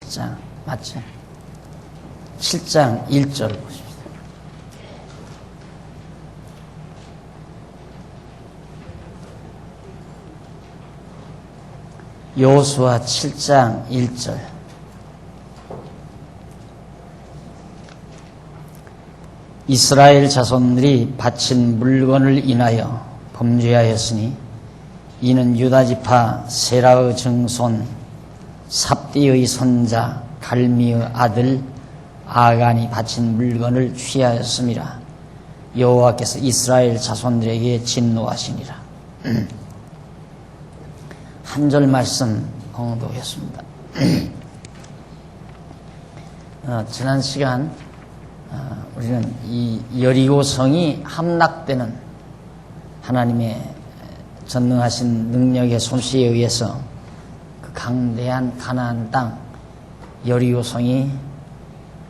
7장 맞죠? 7장 1절 보십시오. 여호수아 7장 1절. 이스라엘 자손들이 바친 물건을 인하여 범죄하였으니 이는 유다지파 세라의 증손 삽디의 손자 갈미의 아들 아간이 바친 물건을 취하였음이라. 여호와께서 이스라엘 자손들에게 진노하시니라. 한 절 말씀 봉독했습니다. 지난 시간 우리는 이 여리고성이 함락되는 하나님의 전능하신 능력의 솜씨에 의해서 그 강대한 가나안 땅 여리고성이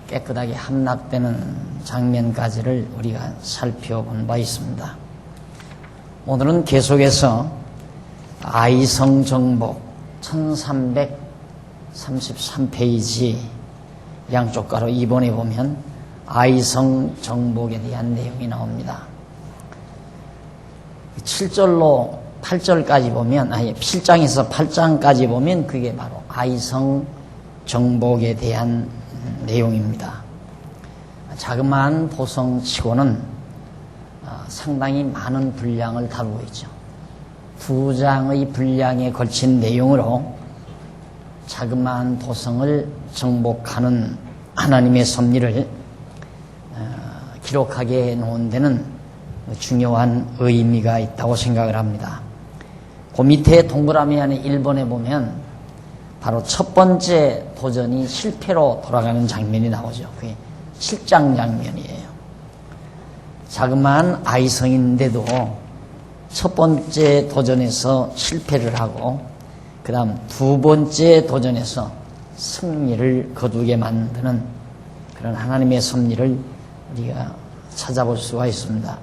깨끗하게 함락되는 장면까지를 우리가 살펴본 바 있습니다. 오늘은 계속해서 아이성 정복 1333페이지 양쪽 가로 2번에 보면 아이성 정복에 대한 내용이 나옵니다. 7절로 8절까지 보면 7장에서 8장까지 보면 그게 바로 아이성 정복에 대한 내용입니다. 자그마한 도성치고는 상당히 많은 분량을 다루고 있죠. 2장의 분량에 걸친 내용으로 자그마한 도성을 정복하는 하나님의 섭리를 기록하게 해놓은 데는 중요한 의미가 있다고 생각을 합니다. 그 밑에 동그라미 안에 1번에 보면 바로 첫 번째 도전이 실패로 돌아가는 장면이 나오죠. 그게 7장 장면이에요. 자그마한 아이성인데도 첫 번째 도전에서 실패를 하고 그 다음 두 번째 도전에서 승리를 거두게 만드는 그런 하나님의 섭리를 우리가 찾아볼 수가 있습니다.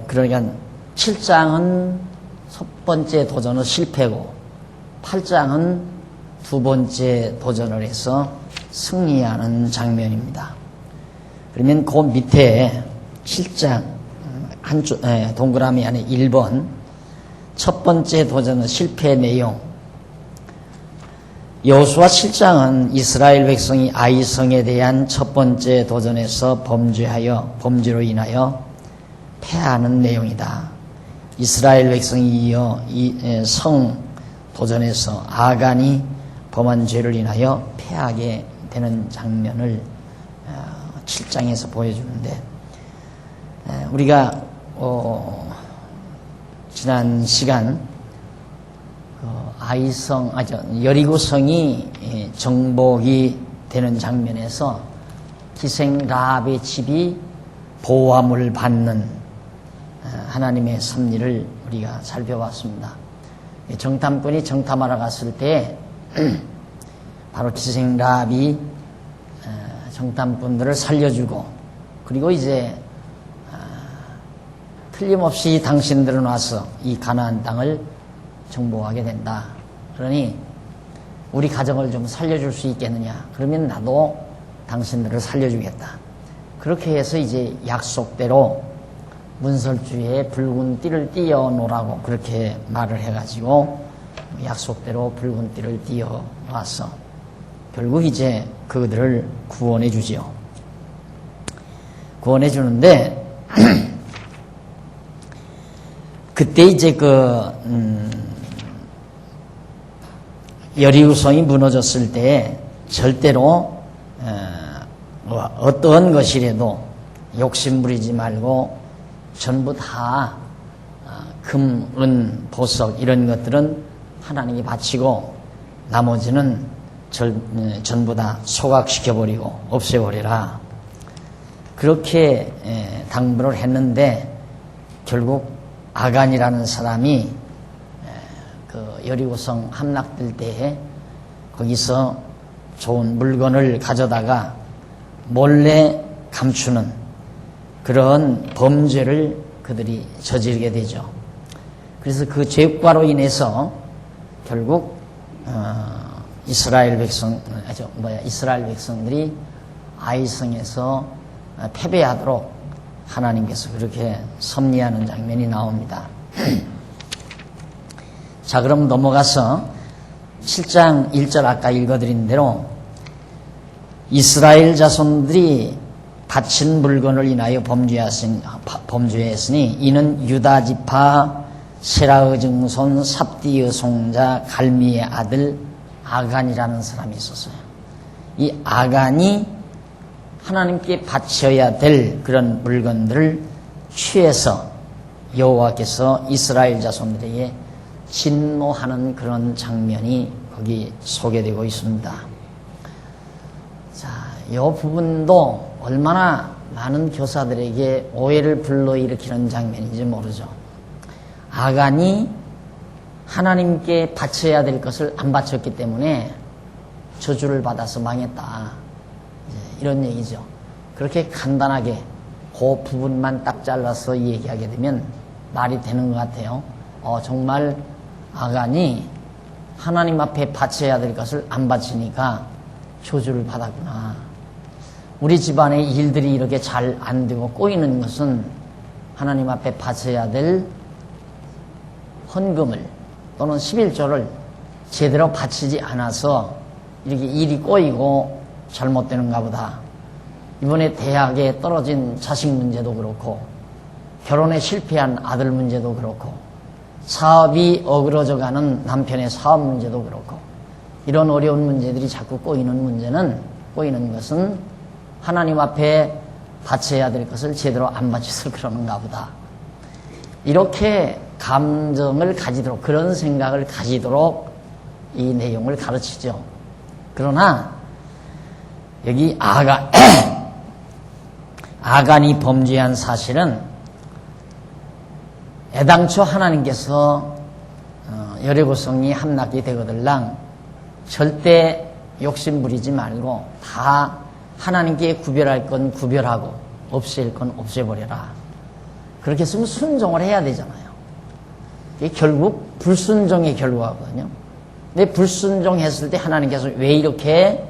그러니까 7장은 첫 번째 도전은 실패고 8장은 두 번째 도전을 해서 승리하는 장면입니다. 그러면 그 밑에 7장 동그라미 안에 1번 첫 번째 도전은 실패 내용. 여호수아 7장은 이스라엘 백성이 아이성에 대한 첫 번째 도전에서 범죄로 인하여 패하는 내용이다. 이스라엘 백성이 이어 성 도전에서 아간이 범한 죄를 인하여 패하게 되는 장면을 7장에서 보여주는데, 우리가 지난 시간 여리고성이 정복이 되는 장면에서 기생 라합의 집이 보호함을 받는 하나님의 섭리를 우리가 살펴봤습니다. 정탐꾼이 정탐하러 갔을 때 바로 기생 라합이 정탐꾼들을 살려주고, 그리고 이제 틀림없이 당신들은 와서 이 가나안 땅을 정복하게 된다. 그러니 우리 가정을 좀 살려줄 수 있겠느냐. 그러면 나도 당신들을 살려주겠다. 그렇게 해서 이제 약속대로 문설주에 붉은 띠를 띄워놓으라고 그렇게 말을 해가지고 약속대로 붉은 띠를 띄워와서 결국 이제 그들을 구원해 주지요. 구원해 주는데 그때 이제 여리고성이 무너졌을 때 절대로 어떠한 것이라도 욕심 부리지 말고 전부 다 금, 은, 보석 이런 것들은 하나님이 바치고 나머지는 전부 다 소각시켜버리고 없애버리라. 그렇게 당부를 했는데 결국 아간이라는 사람이 그 여리고성 함락될 때에 거기서 좋은 물건을 가져다가 몰래 감추는 그런 범죄를 그들이 저지르게 되죠. 그래서 그 죄과로 인해서 결국 이스라엘 백성들이 아이성에서 패배하도록 하나님께서 그렇게 섭리하는 장면이 나옵니다. 자, 그럼 넘어가서 7장 1절 아까 읽어드린 대로 이스라엘 자손들이 바친 물건을 인하여 범죄했으니 이는 유다 지파 세라의 증손 삽디의 송자 갈미의 아들 아간이라는 사람이 있었어요. 이 아간이 하나님께 바쳐야 될 그런 물건들을 취해서 여호와께서 이스라엘 자손들에게 진노하는 그런 장면이 거기 소개되고 있습니다. 자, 이 부분도 얼마나 많은 교사들에게 오해를 불러일으키는 장면인지 모르죠. 아간이 하나님께 바쳐야 될 것을 안 바쳤기 때문에 저주를 받아서 망했다. 이런 얘기죠. 그렇게 간단하게 그 부분만 딱 잘라서 얘기하게 되면 말이 되는 것 같아요. 정말 아간이 하나님 앞에 바쳐야 될 것을 안 바치니까 저주를 받았구나. 우리 집안의 일들이 이렇게 잘 안 되고 꼬이는 것은 하나님 앞에 바쳐야 될 헌금을 또는 11조를 제대로 바치지 않아서 이렇게 일이 꼬이고 잘못되는가 보다. 이번에 대학에 떨어진 자식 문제도 그렇고 결혼에 실패한 아들 문제도 그렇고 사업이 어그러져가는 남편의 사업 문제도 그렇고 이런 어려운 문제들이 자꾸 꼬이는 것은 하나님 앞에 바쳐야 될 것을 제대로 안 바쳐서 그러는가 보다. 이렇게 감정을 가지도록, 그런 생각을 가지도록 이 내용을 가르치죠. 그러나 여기 아간이 범죄한 사실은 애당초 하나님께서 여리고성이 함락이 되거들랑 절대 욕심 부리지 말고 다 하나님께 구별할 건 구별하고 없앨 건 없애버려라. 그렇게 했으면 순종을 해야 되잖아요. 이게 결국 불순종의 결과거든요. 근데 불순종했을 때 하나님께서 왜 이렇게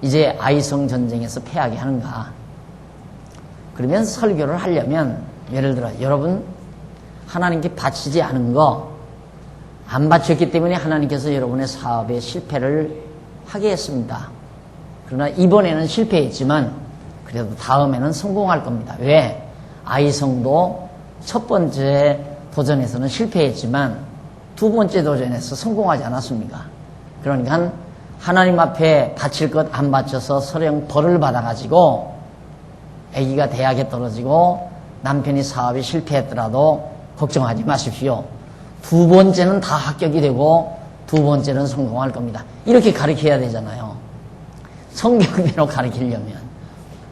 이제 아이성 전쟁에서 패하게 하는가? 그러면 설교를 하려면 예를 들어 여러분 하나님께 바치지 않은 거 안 바쳤기 때문에 하나님께서 여러분의 사업에 실패를 하게 했습니다. 그러나 이번에는 실패했지만 그래도 다음에는 성공할 겁니다. 왜? 아이성도 첫 번째 도전에서는 실패했지만 두 번째 도전에서 성공하지 않았습니까? 그러니까 하나님 앞에 바칠 것 안 바쳐서 설령 벌을 받아가지고 아기가 대학에 떨어지고 남편이 사업에 실패했더라도 걱정하지 마십시오. 두 번째는 다 합격이 되고 두 번째는 성공할 겁니다. 이렇게 가르쳐야 되잖아요. 성경대로 가르치려면.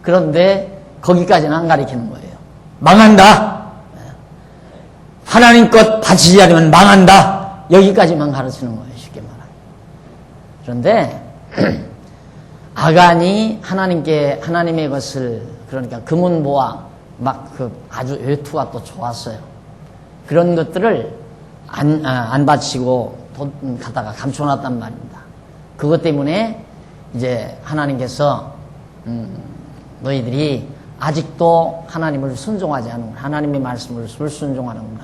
그런데 거기까지는 안 가르치는 거예요. 망한다. 하나님 것 바치지 않으면 망한다. 여기까지만 가르치는 거예요. 쉽게 말하면. 그런데 아간이 하나님의 것을, 그러니까 금은보화 막 아주 외투가 또 좋았어요. 그런 것들을 안 바치고 돈 갖다가 감춰놨단 말입니다. 그것 때문에 이제 하나님께서 너희들이 아직도 하나님을 순종하지 않는구나. 하나님의 말씀을 불순종하는구나.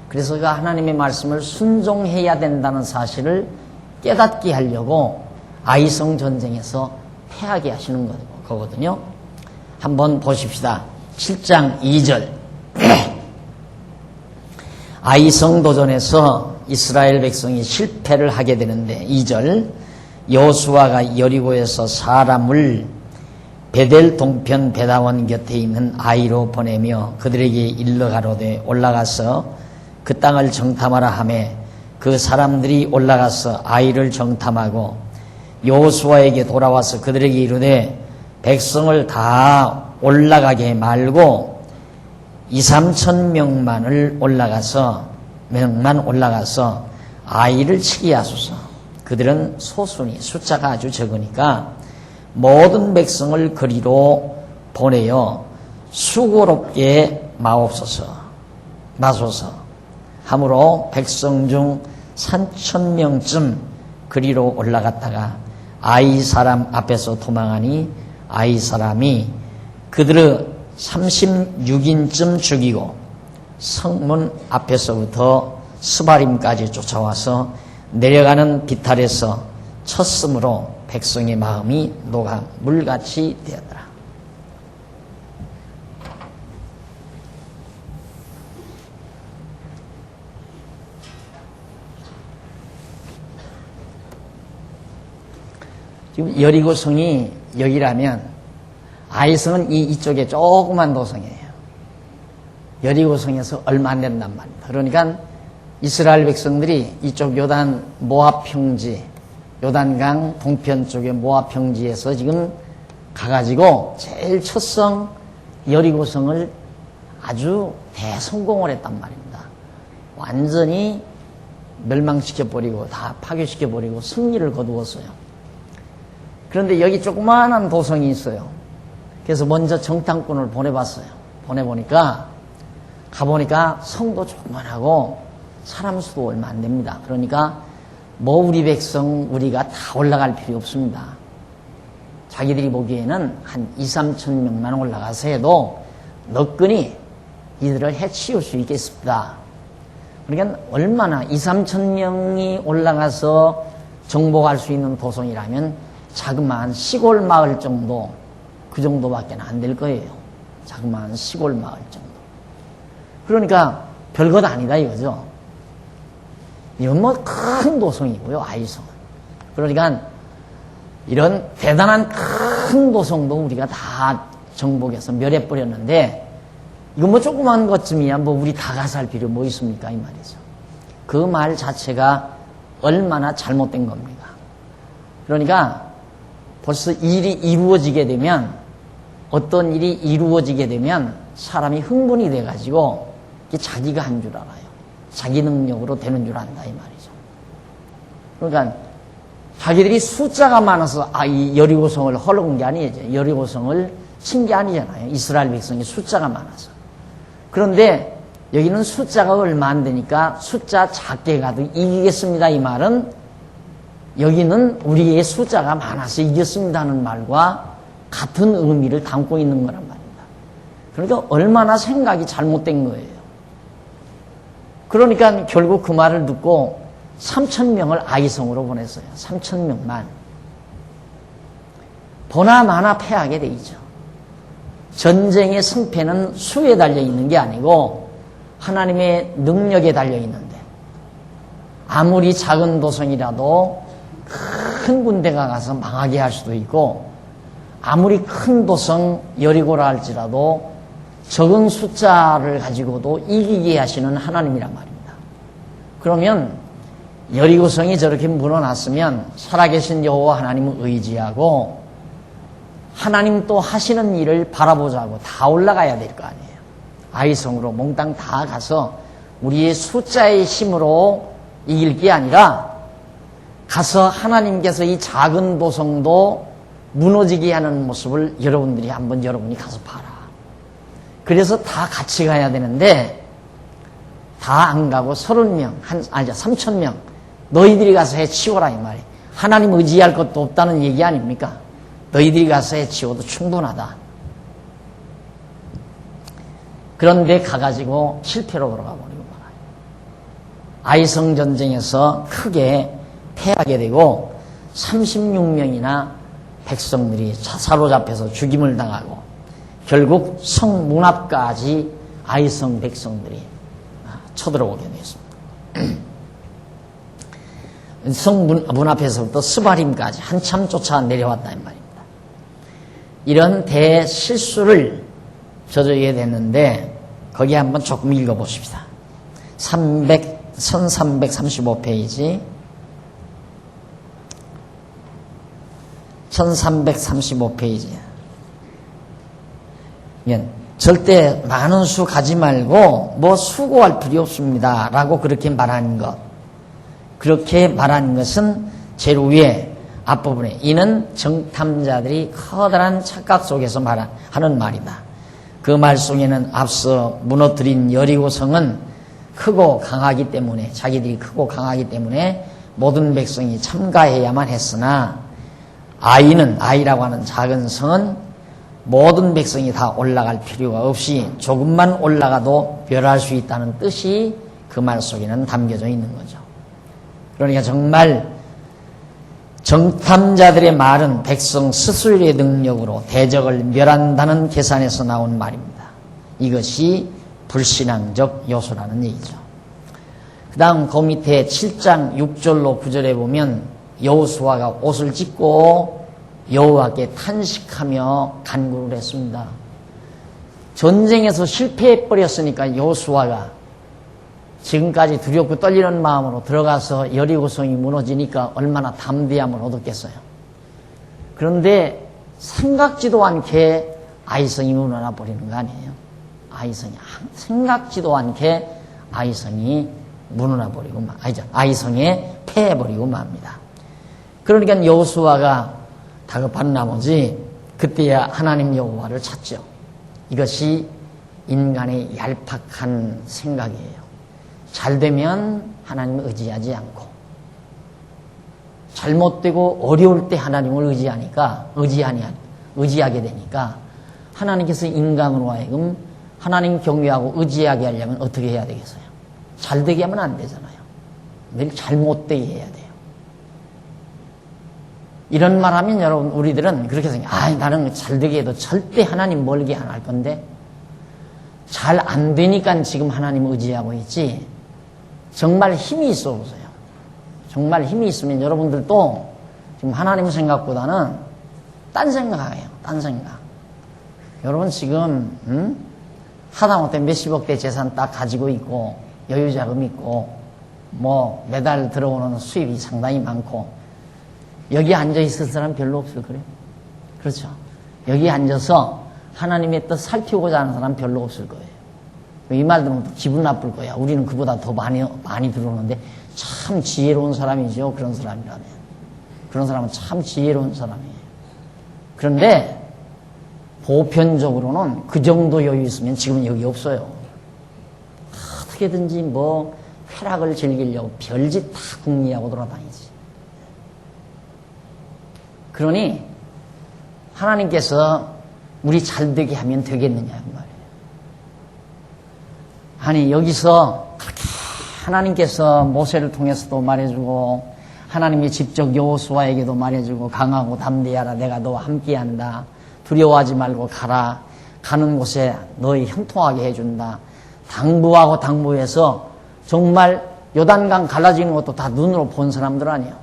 그래서 그 하나님의 말씀을 순종해야 된다는 사실을 깨닫게 하려고 아이성 전쟁에서 패하게 하시는 거거든요. 한번 보십시다. 7장 2절. 아이성 도전에서 이스라엘 백성이 실패를 하게 되는데 2절 여호수아가 여리고에서 사람을 베델 동편 베다원 곁에 있는 아이로 보내며 그들에게 일러 가로되 올라가서 그 땅을 정탐하라 하매 그 사람들이 올라가서 아이를 정탐하고 여호수아에게 돌아와서 그들에게 이르되 백성을 다 올라가게 말고 2,3천 명만 올라가서 아이를 치게 하소서. 그들은 소수니 숫자가 아주 적으니까 모든 백성을 그리로 보내어 수고롭게 마소서 하므로 백성 중 3,000명쯤 그리로 올라갔다가 아이 사람 앞에서 도망하니 아이 사람이 그들을 36인쯤 죽이고 성문 앞에서부터 스바림까지 쫓아와서 내려가는 비탈에서 쳤으므로 백성의 마음이 녹아 물같이 되었더라. 지금 여리고성이 여기라면 아이성은 이쪽에 조그만 도성이에요. 여리고성에서 얼마 안 된단 말입니다. 그러니까 이스라엘 백성들이 이쪽 요단 모압 평지, 요단강 동편 쪽의 모압 평지에서 지금 가가지고 제일 첫 성 여리고성을 아주 대성공을 했단 말입니다. 완전히 멸망시켜버리고 다 파괴시켜버리고 승리를 거두었어요. 그런데 여기 조그마한 도성이 있어요. 그래서 먼저 정탐꾼을 보내봤어요. 보내보니까 가보니까 성도 조그만하고 사람 수도 얼마 안 됩니다. 그러니까 뭐 우리 백성 우리가 다 올라갈 필요 없습니다. 자기들이 보기에는 한 2, 3천 명만 올라가서 해도 너끈히 이들을 해치울 수 있겠습니다. 그러니까 얼마나 2, 3천 명이 올라가서 정복할 수 있는 도성이라면 자그마한 시골 마을 정도, 그 정도밖에 안 될 거예요. 자그마한 시골 마을 정도. 그러니까 별것 아니다 이거죠. 이건 뭐 큰 도성이고요, 아이성은. 그러니까 이런 대단한 큰 도성도 우리가 다 정복해서 멸해버렸는데 이건 뭐 조그만 것쯤이야 뭐 우리 다 가서 할 필요 뭐 있습니까 이 말이죠. 그 말 자체가 얼마나 잘못된 겁니까. 그러니까 벌써 일이 이루어지게 되면 어떤 일이 이루어지게 되면 사람이 흥분이 돼가지고 자기가 한 줄 알아요. 자기 능력으로 되는 줄 안다 이 말이죠. 그러니까 자기들이 숫자가 많아서 이 여리고성을 헐어온 게 아니죠. 여리고성을 친 게 아니잖아요. 이스라엘 백성이 숫자가 많아서. 그런데 여기는 숫자가 얼마 안 되니까 숫자 작게 가도 이기겠습니다 이 말은 여기는 우리의 숫자가 많아서 이겼습니다 하는 말과 같은 의미를 담고 있는 거란 말입니다. 그러니까 얼마나 생각이 잘못된 거예요. 그러니까 결국 그 말을 듣고 3,000명을 아이성으로 보냈어요. 3,000명만. 보나마나 패하게 돼 있죠. 전쟁의 승패는 수에 달려있는 게 아니고 하나님의 능력에 달려있는데 아무리 작은 도성이라도 큰 군대가 가서 망하게 할 수도 있고 아무리 큰 도성 여리고라 할지라도 적은 숫자를 가지고도 이기게 하시는 하나님이란 말입니다. 그러면 여리고성이 저렇게 무너놨으면 살아계신 여호와 하나님을 의지하고 하나님 또 하시는 일을 바라보자고 다 올라가야 될 거 아니에요. 아이성으로 몽땅 다 가서 우리의 숫자의 힘으로 이길 게 아니라 가서 하나님께서 이 작은 도성도 무너지게 하는 모습을 여러분이 가서 봐라. 그래서 다 같이 가야 되는데 다 안 가고 30명, 3,000명 너희들이 가서 해치워라 이 말이에요. 하나님 의지할 것도 없다는 얘기 아닙니까? 너희들이 가서 해치워도 충분하다. 그런데 가가지고 실패로 돌아가 버리고 말아요. 아이성 전쟁에서 크게 패하게 되고 36명이나 백성들이 사로잡혀서 죽임을 당하고 결국 성 문 앞까지 아이성 백성들이 쳐들어오게 되었습니다. 성 문 앞에서부터 스바림까지 한참 쫓아 내려왔다는 말입니다. 이런 대실수를 저지르게 됐는데 거기 한번 조금 읽어보십시다. 1335페이지 1335페이지 절대 많은 수 가지 말고 뭐 수고할 필요 없습니다 라고 그렇게 말하는 것, 그렇게 말하는 것은 제일 위에 앞부분에 이는 정탐자들이 커다란 착각 속에서 하는 말이다. 그 말 속에는 앞서 무너뜨린 여리고성은 크고 강하기 때문에 자기들이 크고 강하기 때문에 모든 백성이 참가해야만 했으나 아이라고 하는 작은 성은 모든 백성이 다 올라갈 필요가 없이 조금만 올라가도 멸할 수 있다는 뜻이 그 말 속에는 담겨져 있는 거죠. 그러니까 정말 정탐자들의 말은 백성 스스로의 능력으로 대적을 멸한다는 계산에서 나온 말입니다. 이것이 불신앙적 요소라는 얘기죠. 그 다음 그 밑에 7장 6절로 9절에 보면 여호수아가 옷을 찢고 여호와께 탄식하며 간구를 했습니다. 전쟁에서 실패해버렸으니까 여호수아가 지금까지 두렵고 떨리는 마음으로 들어가서 여리고성이 무너지니까 얼마나 담대함을 얻었겠어요. 그런데 생각지도 않게 아이성이 무너져 버리는 거 아니에요. 생각지도 않게 아이성이 무너져 버리고 아이성에 패해버리고 맙니다. 그러니까 여호수아가 다급한 나머지 그때야 하나님 여호와를 찾죠. 이것이 인간의 얄팍한 생각이에요. 잘 되면 하나님을 의지하지 않고 잘못되고 어려울 때 하나님을 의지하게 되니까 하나님께서 인간으로 하여금 하나님 경외하고 의지하게 하려면 어떻게 해야 되겠어요? 잘 되게 하면 안 되잖아요. 늘 잘못되게 해야 돼요. 이런 말 하면 여러분 우리들은 그렇게 생각해요. 나는 잘 되게 해도 절대 하나님 멀게 안 할 건데 잘 안 되니까 지금 하나님 의지하고 있지. 정말 힘이 있어 보세요. 정말 힘이 있으면 여러분들도 지금 하나님 생각보다는 딴 생각해요. 딴 생각. 여러분 지금 하다못해 몇십억대 재산 딱 가지고 있고 여유자금 있고 뭐 매달 들어오는 수입이 상당히 많고 여기 앉아 있을 사람 별로 없을 거예요. 그렇죠. 여기 앉아서 하나님의 뜻 살피고자 하는 사람 별로 없을 거예요. 이 말 들으면 기분 나쁠 거야. 우리는 그보다 더 많이 들어오는데 참 지혜로운 사람이죠. 그런 사람이라면. 그런 사람은 참 지혜로운 사람이에요. 그런데 보편적으로는 그 정도 여유 있으면 지금 여기 없어요. 어떻게든지 뭐 쾌락을 즐기려고 별짓 다 궁리하고 돌아다니지. 그러니 하나님께서 우리 잘되게 하면 되겠느냐 그 말이에요. 아니 여기서 그렇게 하나님께서 모세를 통해서도 말해주고 하나님이 직접 여호수아에게도 말해주고 강하고 담대하라 내가 너와 함께한다. 두려워하지 말고 가라. 가는 곳에 너희 형통하게 해준다. 당부하고 당부해서 정말 요단강 갈라지는 것도 다 눈으로 본 사람들 아니에요.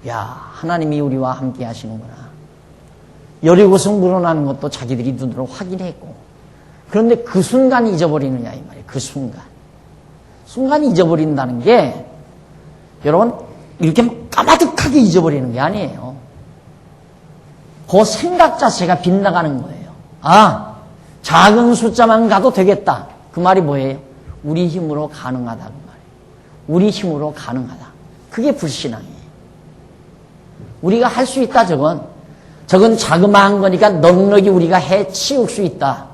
야 하나님이 우리와 함께 하시는구나. 여리고성 무너나는 것도 자기들이 눈으로 확인했고 그런데 그 순간 잊어버리느냐 이 말이에요. 그 순간 잊어버린다는 게 여러분 이렇게 까마득하게 잊어버리는 게 아니에요. 그 생각 자체가 빗나가는 거예요. 작은 숫자만 가도 되겠다. 그 말이 뭐예요? 우리 힘으로 가능하다 그 말이에요. 우리 힘으로 가능하다. 그게 불신앙이에요. 우리가 할 수 있다 저건 자그마한 거니까 넉넉히 우리가 해치울 수 있다.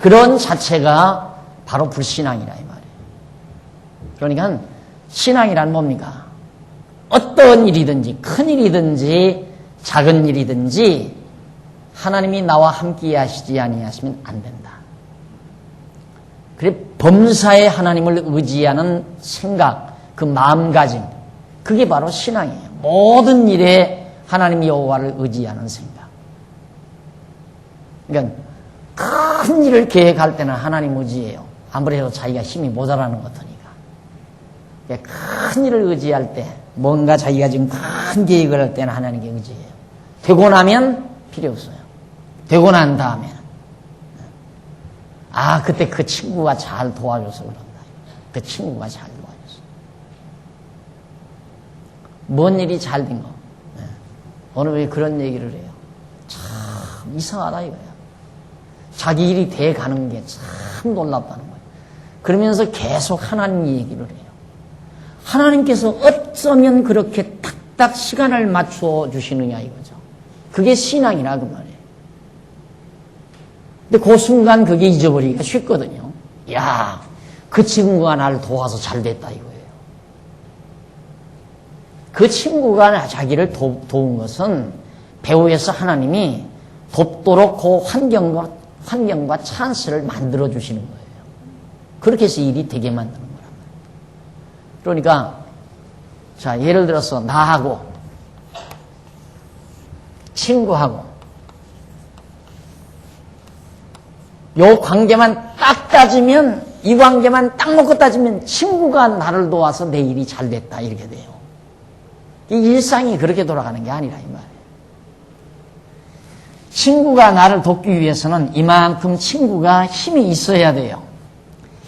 그런 자체가 바로 불신앙이라 이 말이에요. 그러니까 신앙이란 뭡니까? 어떤 일이든지 큰 일이든지 작은 일이든지 하나님이 나와 함께 하시지 아니하시면 안 된다. 그래 범사에 하나님을 의지하는 생각, 그 마음가짐 그게 바로 신앙이에요. 모든 일에 하나님 여호와를 의지하는 생각. 그러니까 큰 일을 계획할 때는 하나님 의지해요. 아무래도 자기가 힘이 모자라는 것 같으니까. 큰 일을 의지할 때 뭔가 자기가 지금 큰 계획을 할 때는 하나님께 의지해요. 되고 나면 필요 없어요. 되고 난 다음에는 그때 그 친구가 잘 도와줘서 그런다. 그 친구가 잘 도와줘서. 뭔 일이 잘 된 거. 어느 왜 그런 얘기를 해요. 참 이상하다 이거야. 자기 일이 돼가는 게 참 놀랍다는 거예요. 그러면서 계속 하나님 얘기를 해요. 하나님께서 어쩌면 그렇게 딱딱 시간을 맞춰 주시느냐 이거죠. 그게 신앙이라 그 말이에요. 근데 그 순간 그게 잊어버리기가 쉽거든요. 그 친구가 나를 도와서 잘 됐다 이거예요. 그 친구가 자기를 도운 것은 배후에서 하나님이 돕도록 그 환경과 찬스를 만들어 주시는 거예요. 그렇게 해서 일이 되게 만드는 거란 말이에요. 그러니까 자, 예를 들어서 나하고 친구하고 요 관계만 딱 따지면, 이 관계만 딱 놓고 따지면 친구가 나를 도와서 내 일이 잘 됐다 이렇게 돼요. 이 일상이 그렇게 돌아가는 게 아니라 이 말이에요. 친구가 나를 돕기 위해서는 이만큼 친구가 힘이 있어야 돼요.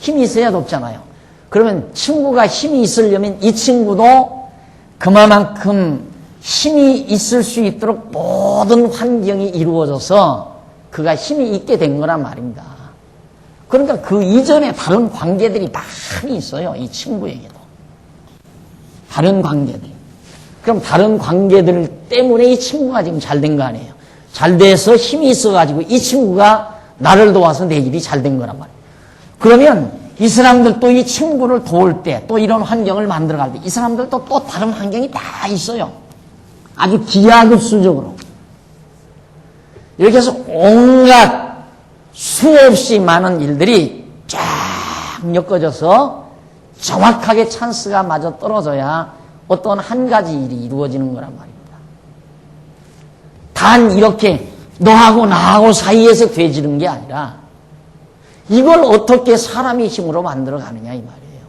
힘이 있어야 돕잖아요. 그러면 친구가 힘이 있으려면 이 친구도 그만큼 힘이 있을 수 있도록 모든 환경이 이루어져서 그가 힘이 있게 된 거란 말입니다. 그러니까 그 이전에 다른 관계들이 많이 있어요. 이 친구에게도. 다른 관계들. 그럼 다른 관계들 때문에 이 친구가 지금 잘 된 거 아니에요. 잘 돼서 힘이 있어가지고 이 친구가 나를 도와서 내 일이 잘 된 거란 말이에요. 그러면 이 사람들도 이 친구를 도울 때, 또 이런 환경을 만들어갈 때 이 사람들도 또 다른 환경이 다 있어요. 아주 기하급수적으로. 이렇게 해서 온갖 수없이 많은 일들이 쫙 엮어져서 정확하게 찬스가 맞아 떨어져야 어떤 한 가지 일이 이루어지는 거란 말입니다. 단 이렇게 너하고 나하고 사이에서 되지는 게 아니라 이걸 어떻게 사람의 힘으로 만들어 가느냐 이 말이에요.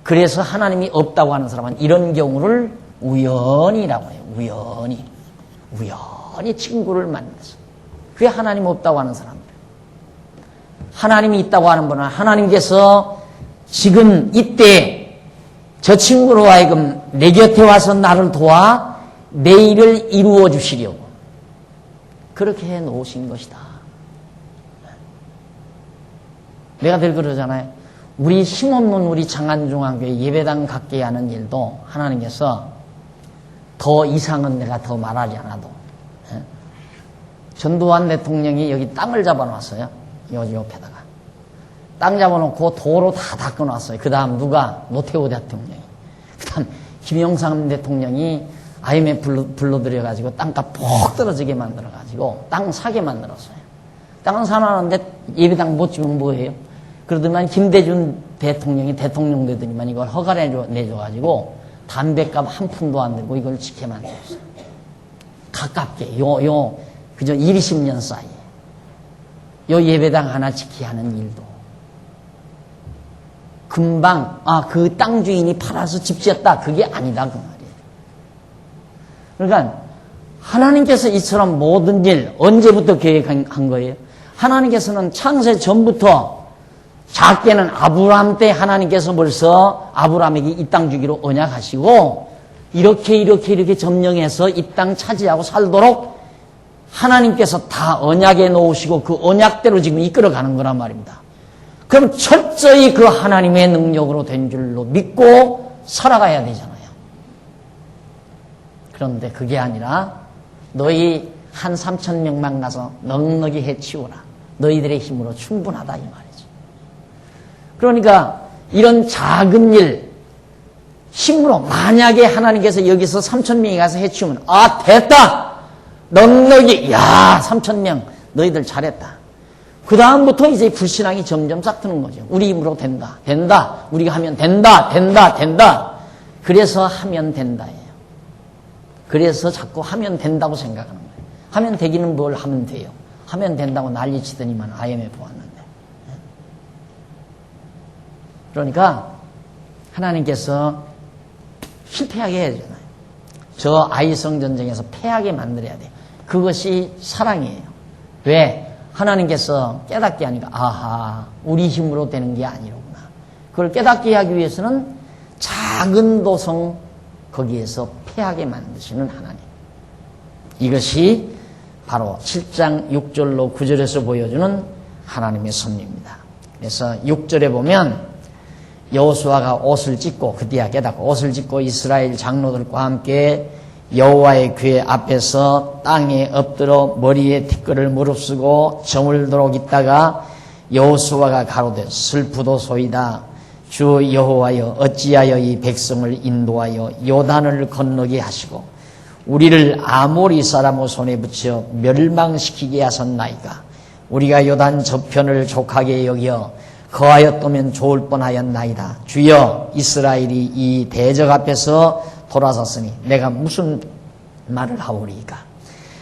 그래서 하나님이 없다고 하는 사람은 이런 경우를 우연이라고 해요. 우연히 친구를 만나서. 그게 하나님 없다고 하는 사람들. 하나님이 있다고 하는 분은 하나님께서 지금 이때 저 친구로 하여금 내 곁에 와서 나를 도와 내 일을 이루어 주시려고 그렇게 해 놓으신 것이다. 내가 늘 그러잖아요. 우리 힘없는 우리 장안중앙교회 예배당 갖게 하는 일도 하나님께서 더 이상은 내가 더 말하지 않아도 전두환 대통령이 여기 땅을 잡아놨어요. 요 옆에다가 땅 잡아놓고 도로 다 닦아놨어요. 그 다음 누가? 노태우 대통령이. 그 다음 김영삼 대통령이 IMF 불러들여가지고 땅값 폭 떨어지게 만들어가지고 땅 사게 만들었어요. 땅은 사놨는데 예배당 못 지면 뭐예요? 그러더만 김대중 대통령이 대통령 되더니만 이걸 허가를 내줘가지고 담배값 한 푼도 안 들고 이걸 지게 만들었어요. 가깝게 그저 20년 사이에 요 예배당 하나 지키게 하는 일도 금방 그 땅 주인이 팔아서 집 지었다 그게 아니다 그 말이에요. 그러니까 하나님께서 이처럼 모든 일 언제부터 계획한 거예요? 하나님께서는 창세 전부터 작게는 아브라함 때 하나님께서 벌써 아브라함에게 이 땅 주기로 언약하시고 이렇게 점령해서 이 땅 차지하고 살도록 하나님께서 다 언약에 놓으시고 그 언약대로 지금 이끌어가는 거란 말입니다. 그럼 철저히 그 하나님의 능력으로 된 줄로 믿고 살아가야 되잖아요. 그런데 그게 아니라 너희 한 3,000명만 가서 넉넉히 해치워라. 너희들의 힘으로 충분하다 이 말이죠. 그러니까 이런 작은 일 힘으로 만약에 하나님께서 여기서 3,000명이 가서 해치우면 됐다. 넉넉히 3,000명 너희들 잘했다. 그 다음부터 이제 불신앙이 점점 싹트는 거죠. 우리 힘으로 된다. 우리가 하면 된다. 그래서 하면 된다예요. 그래서 자꾸 하면 된다고 생각하는 거예요. 하면 되기는 뭘 하면 돼요. 하면 된다고 난리치더니만 IMF 왔는데. 그러니까 하나님께서 실패하게 해야 되잖아요. 저 아이성 전쟁에서 패하게 만들어야 돼요. 그것이 사랑이에요. 왜? 하나님께서 깨닫게 하니까 우리 힘으로 되는 게 아니로구나. 그걸 깨닫게 하기 위해서는 작은 도성 거기에서 패하게 만드시는 하나님. 이것이 바로 7장 6절로 9절에서 보여주는 하나님의 섭리입니다. 그래서 6절에 보면 여호수아가 옷을 찢고 그때야 깨닫고 옷을 찢고 이스라엘 장로들과 함께 여호와의 궤 앞에서 땅에 엎드려 머리에 티끌을 무릅쓰고 저물도록 있다가 여호수아가 가로되 슬프도소이다. 주 여호와여 어찌하여 이 백성을 인도하여 요단을 건너게 하시고 우리를 아모리 사람의 손에 붙여 멸망시키게 하셨나이까. 우리가 요단 저편을 족하게 여겨 거하였다면 좋을 뻔하였나이다. 주여 이스라엘이 이 대적 앞에서 돌아섰으니 내가 무슨 말을 하오리이까.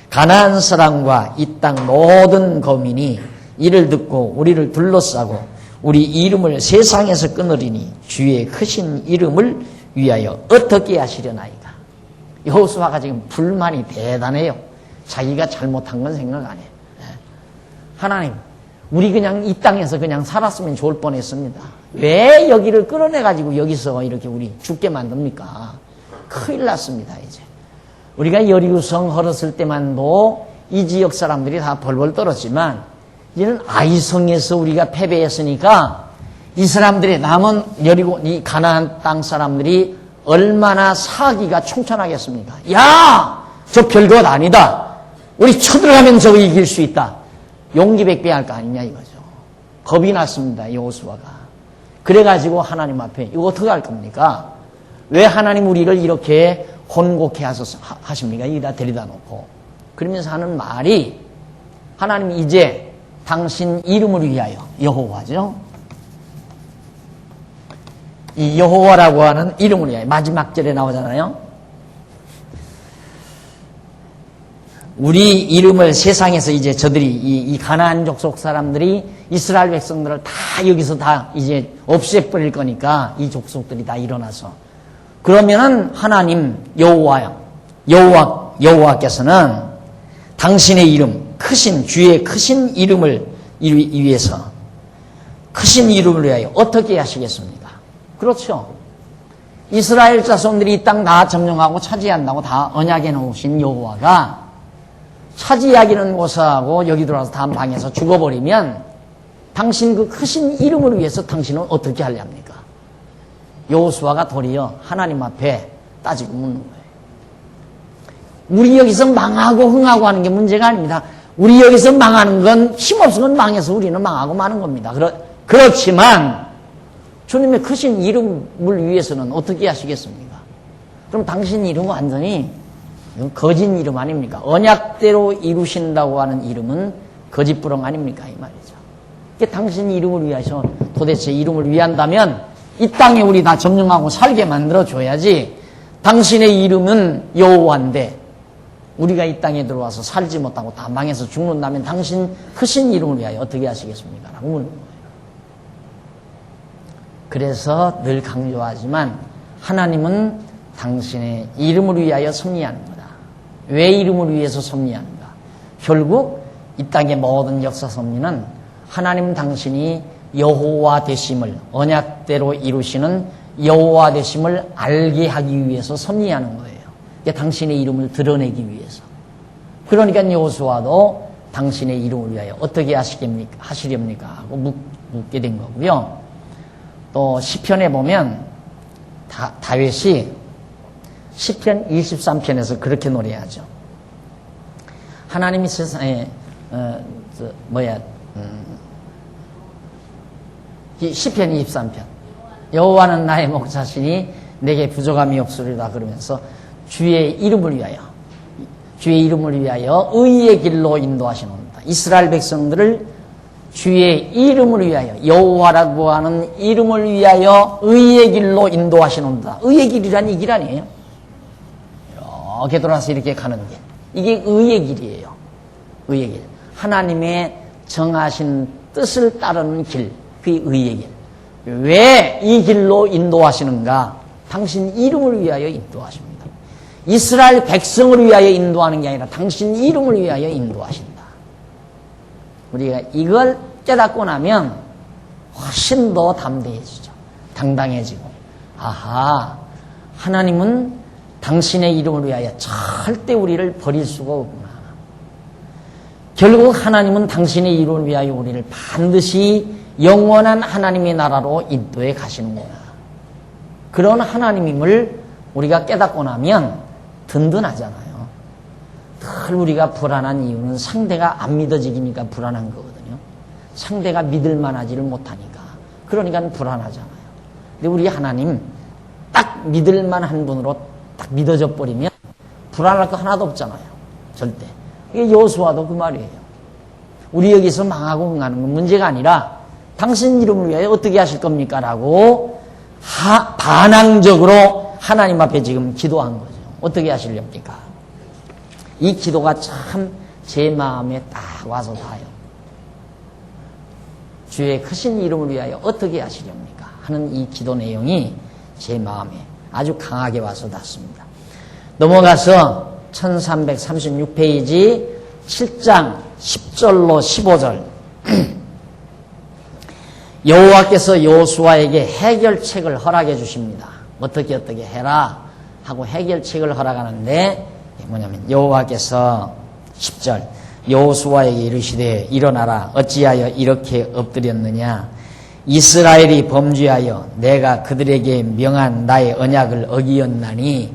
가나안 사람과 이 땅 모든 거민이 이를 듣고 우리를 둘러싸고 우리 이름을 세상에서 끊으리니 주의 크신 이름을 위하여 어떻게 하시려나이까. 여호수아가 지금 불만이 대단해요. 자기가 잘못한 건 생각 안 해요. 하나님, 우리 그냥 이 땅에서 그냥 살았으면 좋을 뻔했습니다. 왜 여기를 끌어내가지고 여기서 이렇게 우리 죽게 만듭니까? 큰일 났습니다, 이제. 우리가 여리고성 헐었을 때만도 이 지역 사람들이 다 벌벌 떨었지만, 이제는 아이성에서 우리가 패배했으니까 이 사람들이 남은 이 가나안 땅 사람들이 얼마나 사기가 총천하겠습니까? 야! 저 별것 아니다. 우리 쳐들어가면 저거 이길 수 있다. 용기 백배할 거 아니냐 이거죠. 겁이 났습니다, 여호수아가. 그래가지고 하나님 앞에 이거 어떻게 할 겁니까? 왜 하나님 우리를 이렇게 혼곡해 하십니까? 여기다 데려다 놓고. 그러면서 하는 말이 하나님 이제 당신 이름을 위하여 여호와죠. 이 여호와라고 하는 이름을 위하여 마지막 절에 나오잖아요. 우리 이름을 세상에서 이제 저들이 이 가나안 족속 사람들이 이스라엘 백성들을 다 여기서 다 이제 없애버릴 거니까 이 족속들이 다 일어나서 그러면은 하나님 여호와께서는 당신의 이름 크신 주의 크신 이름을 위해서 크신 이름을 위하여 어떻게 하시겠습니까? 그렇죠. 이스라엘 자손들이 이 땅 다 점령하고 차지한다고 다 언약해 놓으신 여호와가 차지하기는 못하고 여기 들어와서 다음 방에서 죽어버리면 당신 그 크신 이름을 위해서 당신은 어떻게 하렵니까? 여호수아가 도리어 하나님 앞에 따지고 묻는 거예요. 우리 여기서 망하고 흥하고 하는 게 문제가 아닙니다. 우리 여기서 망하는 건 힘없으면 망해서 우리는 망하고 마는 겁니다. 그렇지만 주님의 크신 이름을 위해서는 어떻게 하시겠습니까? 그럼 당신 이름은 완전히 거짓 이름 아닙니까? 언약대로 이루신다고 하는 이름은 거짓부렁 아닙니까? 이 말이죠. 당신 이름을 위해서 도대체 이름을 위한다면 이 땅에 우리 다 점령하고 살게 만들어줘야지. 당신의 이름은 여호와인데 우리가 이 땅에 들어와서 살지 못하고 다 망해서 죽는다면 당신 크신 이름을 위하여 어떻게 하시겠습니까? 라고 묻는 거예요. 그래서 늘 강조하지만 하나님은 당신의 이름을 위하여 섭리하는 거다. 왜 이름을 위해서 섭리하는가? 결국 이 땅의 모든 역사 섭리는 하나님 당신이 여호와 되심을 언약대로 이루시는 여호와 되심을 알게 하기 위해서 섭리하는 거예요. 당신의 이름을 드러내기 위해서. 그러니까 여호수아도 당신의 이름을 위하여 어떻게 하시렵니까? 하고 묻게 된 거고요. 또 시편에 보면 다윗이 시편 23편에서 그렇게 노래하죠. 하나님이 세상에 시편 23편 여호와는 나의 목자시니 내게 부족함이 없으리라 그러면서 주의 이름을 위하여 의의 길로 인도하시는다. 이스라엘 백성들을 주의 이름을 위하여 여호와라고 하는 이름을 위하여 의의 길로 인도하시는다. 의의 길이란 이 길 아니에요? 이렇게 돌아서 이렇게 가는 길. 이게 의의 길이에요. 의의 길. 하나님의 정하신 뜻을 따르는 길. 그게 의의 길. 왜 이 길로 인도하시는가? 당신 이름을 위하여 인도하십니다. 이스라엘 백성을 위하여 인도하는 게 아니라 당신 이름을 위하여 인도하신다. 우리가 이걸 깨닫고 나면 훨씬 더 담대해지죠. 당당해지고. 아하, 하나님은 당신의 이름을 위하여 절대 우리를 버릴 수가 없구나. 결국 하나님은 당신의 이름을 위하여 우리를 반드시 영원한 하나님의 나라로 인도해 가시는구나. 그런 하나님임을 우리가 깨닫고 나면 든든하잖아요. 늘 우리가 불안한 이유는 상대가 안 믿어지기니까 불안한 거거든요. 상대가 믿을 만하지를 못하니까. 그러니까 불안하잖아요. 근데 우리 하나님 딱 믿을만한 분으로 딱 믿어져 버리면 불안할 거 하나도 없잖아요. 절대. 이게 여호수아도 그 말이에요. 우리 여기서 망하고 흥하는 건 문제가 아니라 당신 이름을 위하여 어떻게 하실 겁니까? 라고 반항적으로 하나님 앞에 지금 기도한 거죠. 어떻게 하시렵니까? 이 기도가 참 제 마음에 딱 와서 닿아요. 주의 크신 이름을 위하여 어떻게 하시렵니까? 하는 이 기도 내용이 제 마음에 아주 강하게 와서 닿습니다. 넘어가서 1336페이지 7장 10절로 15절 여호와께서 여호수아에게 해결책을 허락해 주십니다. 어떻게 해라 하고 해결책을 허락하는데 뭐냐면 여호와께서 10절 여호수아에게 이르시되 일어나라 어찌하여 이렇게 엎드렸느냐 이스라엘이 범죄하여 내가 그들에게 명한 나의 언약을 어기었나니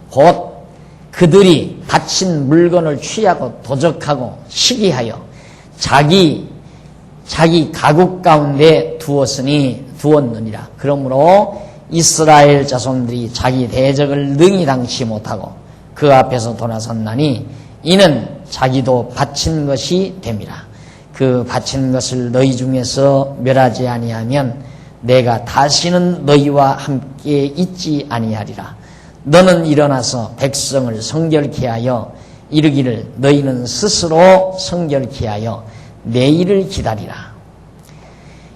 곧 그들이 바친 물건을 취하고 도적하고 시기하여 자기 가국 가운데 두었느니라. 그러므로 이스라엘 자손들이 자기 대적을 능히 당치 못하고 그 앞에서 돌아섰나니 이는 자기도 바친 것이 됨이라. 그 바친 것을 너희 중에서 멸하지 아니하면 내가 다시는 너희와 함께 있지 아니하리라. 너는 일어나서 백성을 성결케 하여 이르기를 너희는 스스로 성결케 하여 내일을 기다리라.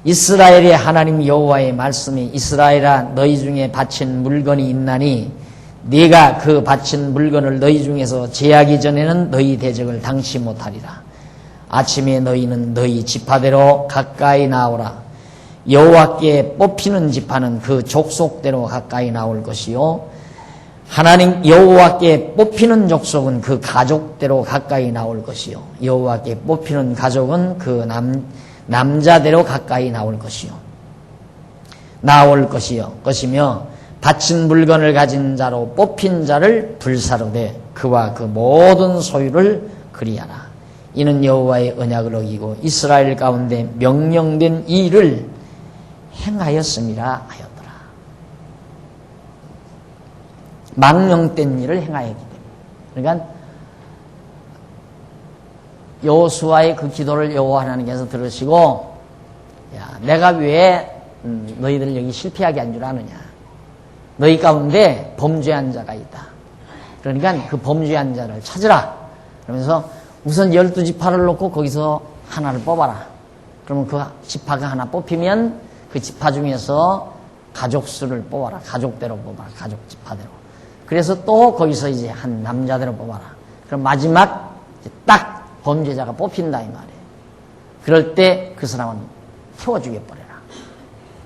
이스라엘의 하나님 여호와의 말씀이 이스라엘아 너희 중에 바친 물건이 있나니 네가 그 바친 물건을 너희 중에서 제하기 전에는 너희 대적을 당치 못하리라. 아침에 너희는 너희 지파대로 가까이 나오라. 여호와께 뽑히는 지파는 그 족속대로 가까이 나올 것이요 하나님 여호와께 뽑히는 족속은 그 가족대로 가까이 나올 것이요 여호와께 뽑히는 가족은 그 남자대로 가까이 나올 것이며 바친 물건을 가진 자로 뽑힌 자를 불사르되 그와 그 모든 소유를 그리하라. 이는 여호와의 언약을 어기고 이스라엘 가운데 명령된 일을 행하였음이라 하였더라. 망령된 일을 행하였기 때문에. 그러니까 여호수아의 그 기도를 여호와 하나님께서 들으시고 야, 내가 왜 너희들 여기 실패하게 한 줄 아느냐. 너희 가운데 범죄한 자가 있다. 그러니까 그 범죄한 자를 찾으라. 그러면서 우선 12지파를 놓고 거기서 하나를 뽑아라. 그러면 그 지파가 하나 뽑히면 그 지파 중에서 가족 수를 뽑아라. 가족대로 뽑아라. 가족 지파대로. 그래서 또 거기서 이제 한 남자대로 뽑아라. 그럼 마지막 딱 범죄자가 뽑힌다 이 말이에요. 그럴 때 그 사람은 태워 죽여버려라.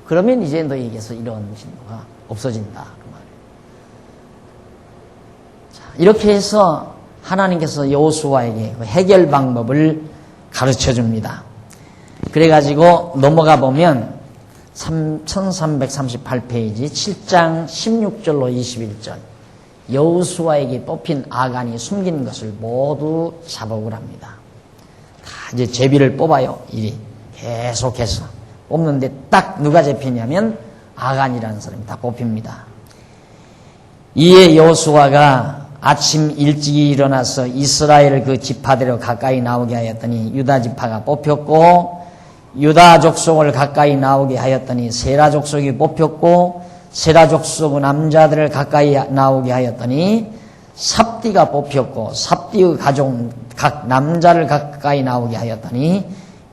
그러면 이제 너희에게서 이런 진노가 없어진다. 그 말이에요. 자, 이렇게 해서 하나님께서 여호수아에게 해결 방법을 가르쳐 줍니다. 그래가지고 넘어가 보면 1338페이지 7장 16절로 21절 여호수아에게 뽑힌 아간이 숨긴 것을 모두 자복을 합니다. 다 이제 제비를 뽑아요. 일이 계속해서 뽑는데 딱 누가 잡히냐면 아간이라는 사람이 다 뽑힙니다. 이에 여호수아가 아침 일찍이 일어나서 이스라엘을 그 지파대로 가까이 나오게 하였더니 유다 지파가 뽑혔고 유다 족속을 가까이 나오게 하였더니 세라 족속이 뽑혔고 세라 족속 남자들을 가까이 나오게 하였더니 삽디가 뽑혔고 삽디의 가족 각 남자를 가까이 나오게 하였더니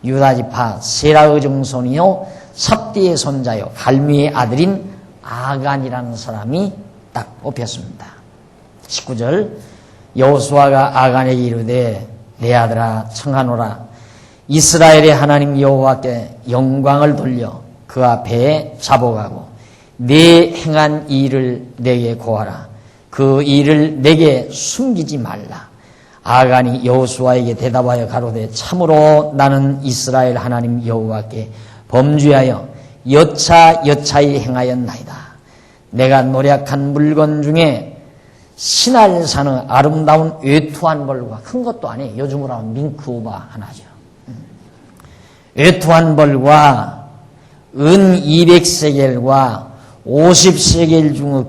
유다 지파 세라의 정손이요 삽디의 손자요 갈미의 아들인 아간이라는 사람이 딱 뽑혔습니다. 19절 여호수아가 아간에게 이르되 내 아들아 청하노라 이스라엘의 하나님 여호와께 영광을 돌려 그 앞에 자복하고 네 행한 일을 내게 고하라. 그 일을 내게 숨기지 말라. 아간이 여호수아에게 대답하여 가로되 참으로 나는 이스라엘 하나님 여호와께 범죄하여 여차여차히 행하였나이다. 내가 노력한 물건 중에 시날산의 아름다운 외투한 벌과 큰 것도 아니에요. 요즘으로 하면 밍크오바 하나죠. 외투한 벌과 은 200세겔과 50세겔 중의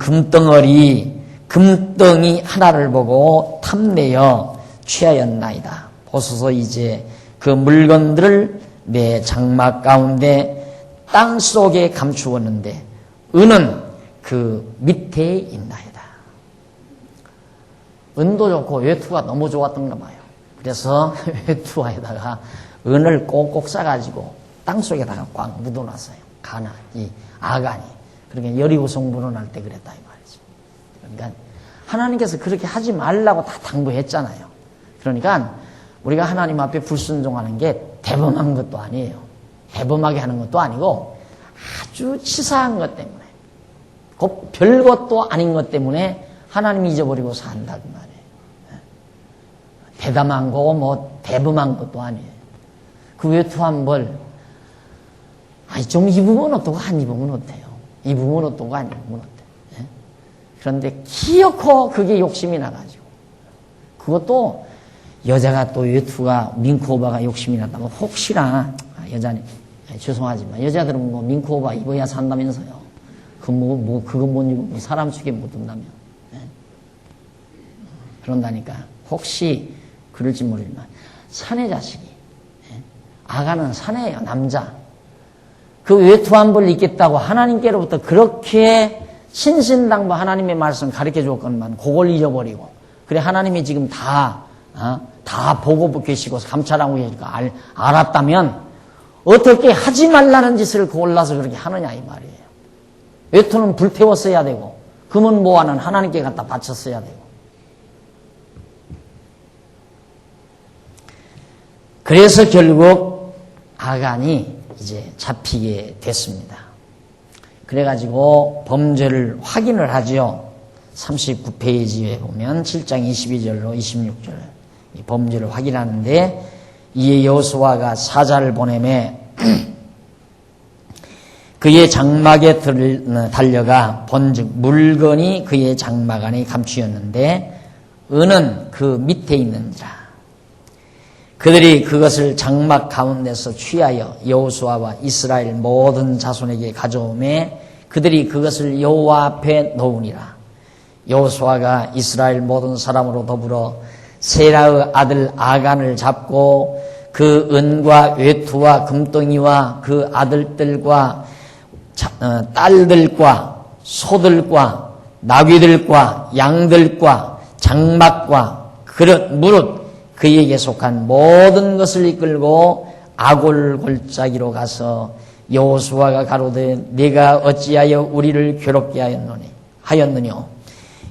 금덩이 하나를 보고 탐내어 취하였나이다. 보소서 이제 그 물건들을 내 장막 가운데 땅 속에 감추었는데 은은 그 밑에 있나이다. 은도 좋고 외투가 너무 좋았던가 봐요. 그래서 외투에다가 은을 꼭꼭 싸가지고 땅 속에다가 꽉 묻어놨어요. 이 아간이. 그러니까 여리고 성불원할 때 그랬다 이 말이죠. 그러니까 하나님께서 그렇게 하지 말라고 다 당부했잖아요. 그러니까 우리가 하나님 앞에 불순종하는 게 대범한 것도 아니에요. 대범하게 하는 것도 아니고 아주 치사한 것 때문에, 곧 별것도 아닌 것 때문에 하나님 잊어버리고 산다 그 말이에요. 대담한 거 뭐 대범한 것도 아니에요. 그 외투한 벌, 좀 입으면 어떠고 안 입으면 어때요? 입으면 어떠고 안 입으면 어때요? 그런데 기어코 그게 욕심이 나가지고, 그것도 여자가 또 외투가 민코오바가 욕심이 났다고 혹시나 여자는 죄송하지만 여자들은 뭐 민코오바 입어야 산다면서요. 그거 못 입으면 사람 속에 못 든다며. 그런다니까. 혹시 그럴지 모르지만 사내 자식이, 아가는 사내예요. 남자. 그 외투한 벌 입겠다고 하나님께로부터 그렇게 신신당부 하나님의 말씀 가르쳐 줬건만 그걸 잊어버리고, 그래 하나님이 지금 다 보고 계시고 감찰하고 계시니까 알았다면 어떻게 하지 말라는 짓을 골라서 그렇게 하느냐 이 말이에요. 외투는 불태웠어야 되고 금은 모아는 하나님께 갖다 바쳤어야 되고. 그래서 결국 아간이 이제 잡히게 됐습니다. 그래가지고 범죄를 확인을 하죠. 39페이지에 보면 7장 22절로 26절 이 범죄를 확인하는데, 이에 여호수아가 사자를 보내매 그의 장막에 달려가 본즉 물건이 그의 장막 안에 감추었는데 은은 그 밑에 있는지라. 그들이 그것을 장막 가운데서 취하여 여호수아와 이스라엘 모든 자손에게 가져오매 그들이 그것을 여호와 앞에 놓으니라. 여호수아가 이스라엘 모든 사람으로 더불어 세라의 아들 아간을 잡고 그 은과 외투와 금덩이와 그 아들들과 딸들과 소들과 나귀들과 양들과 장막과 그릇 무릇 그에게 속한 모든 것을 이끌고 아골 골짜기로 가서 여호수아가 가로되 네가 어찌하여 우리를 괴롭게 하였느냐.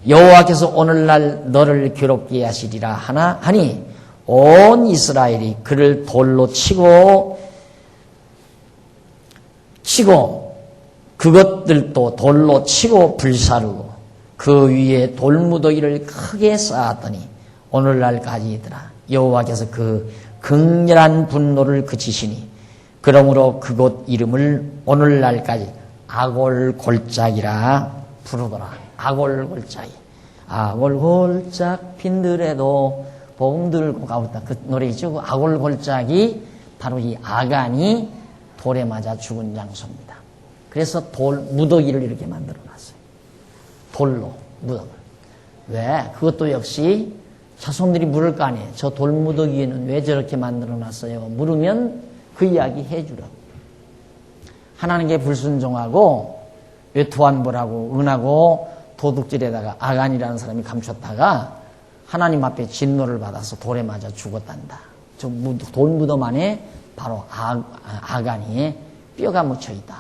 여호와께서 오늘날 너를 괴롭게 하시리라 하니 온 이스라엘이 그를 돌로 치고 그것들도 돌로 치고 불사르고 그 위에 돌무더기를 크게 쌓았더니 오늘날까지이더라. 여호와께서 그 극렬한 분노를 그치시니 그러므로 그곳 이름을 오늘날까지 아골골짜기라 부르더라. 아골골짜기. 아골골짝 빈들에도 봉 들고 가보다. 그 노래이죠. 아골골짝이 바로 이 아간이 돌에 맞아 죽은 장소입니다. 그래서 돌 무더기를 이렇게 만들어 놨어요. 돌로 무더기. 왜? 그것도 역시 자손들이 물을 거 아니에요. 저 돌 무더기에는 왜 저렇게 만들어 놨어요? 물으면 그 이야기 해주라고. 하나님께 불순종하고 외투한벌하고 은하고 도둑질에다가 아간이라는 사람이 감췄다가 하나님 앞에 진노를 받아서 돌에 맞아 죽었단다. 저 돌 무덤 안에 바로 아간이 뼈가 묻혀 있다.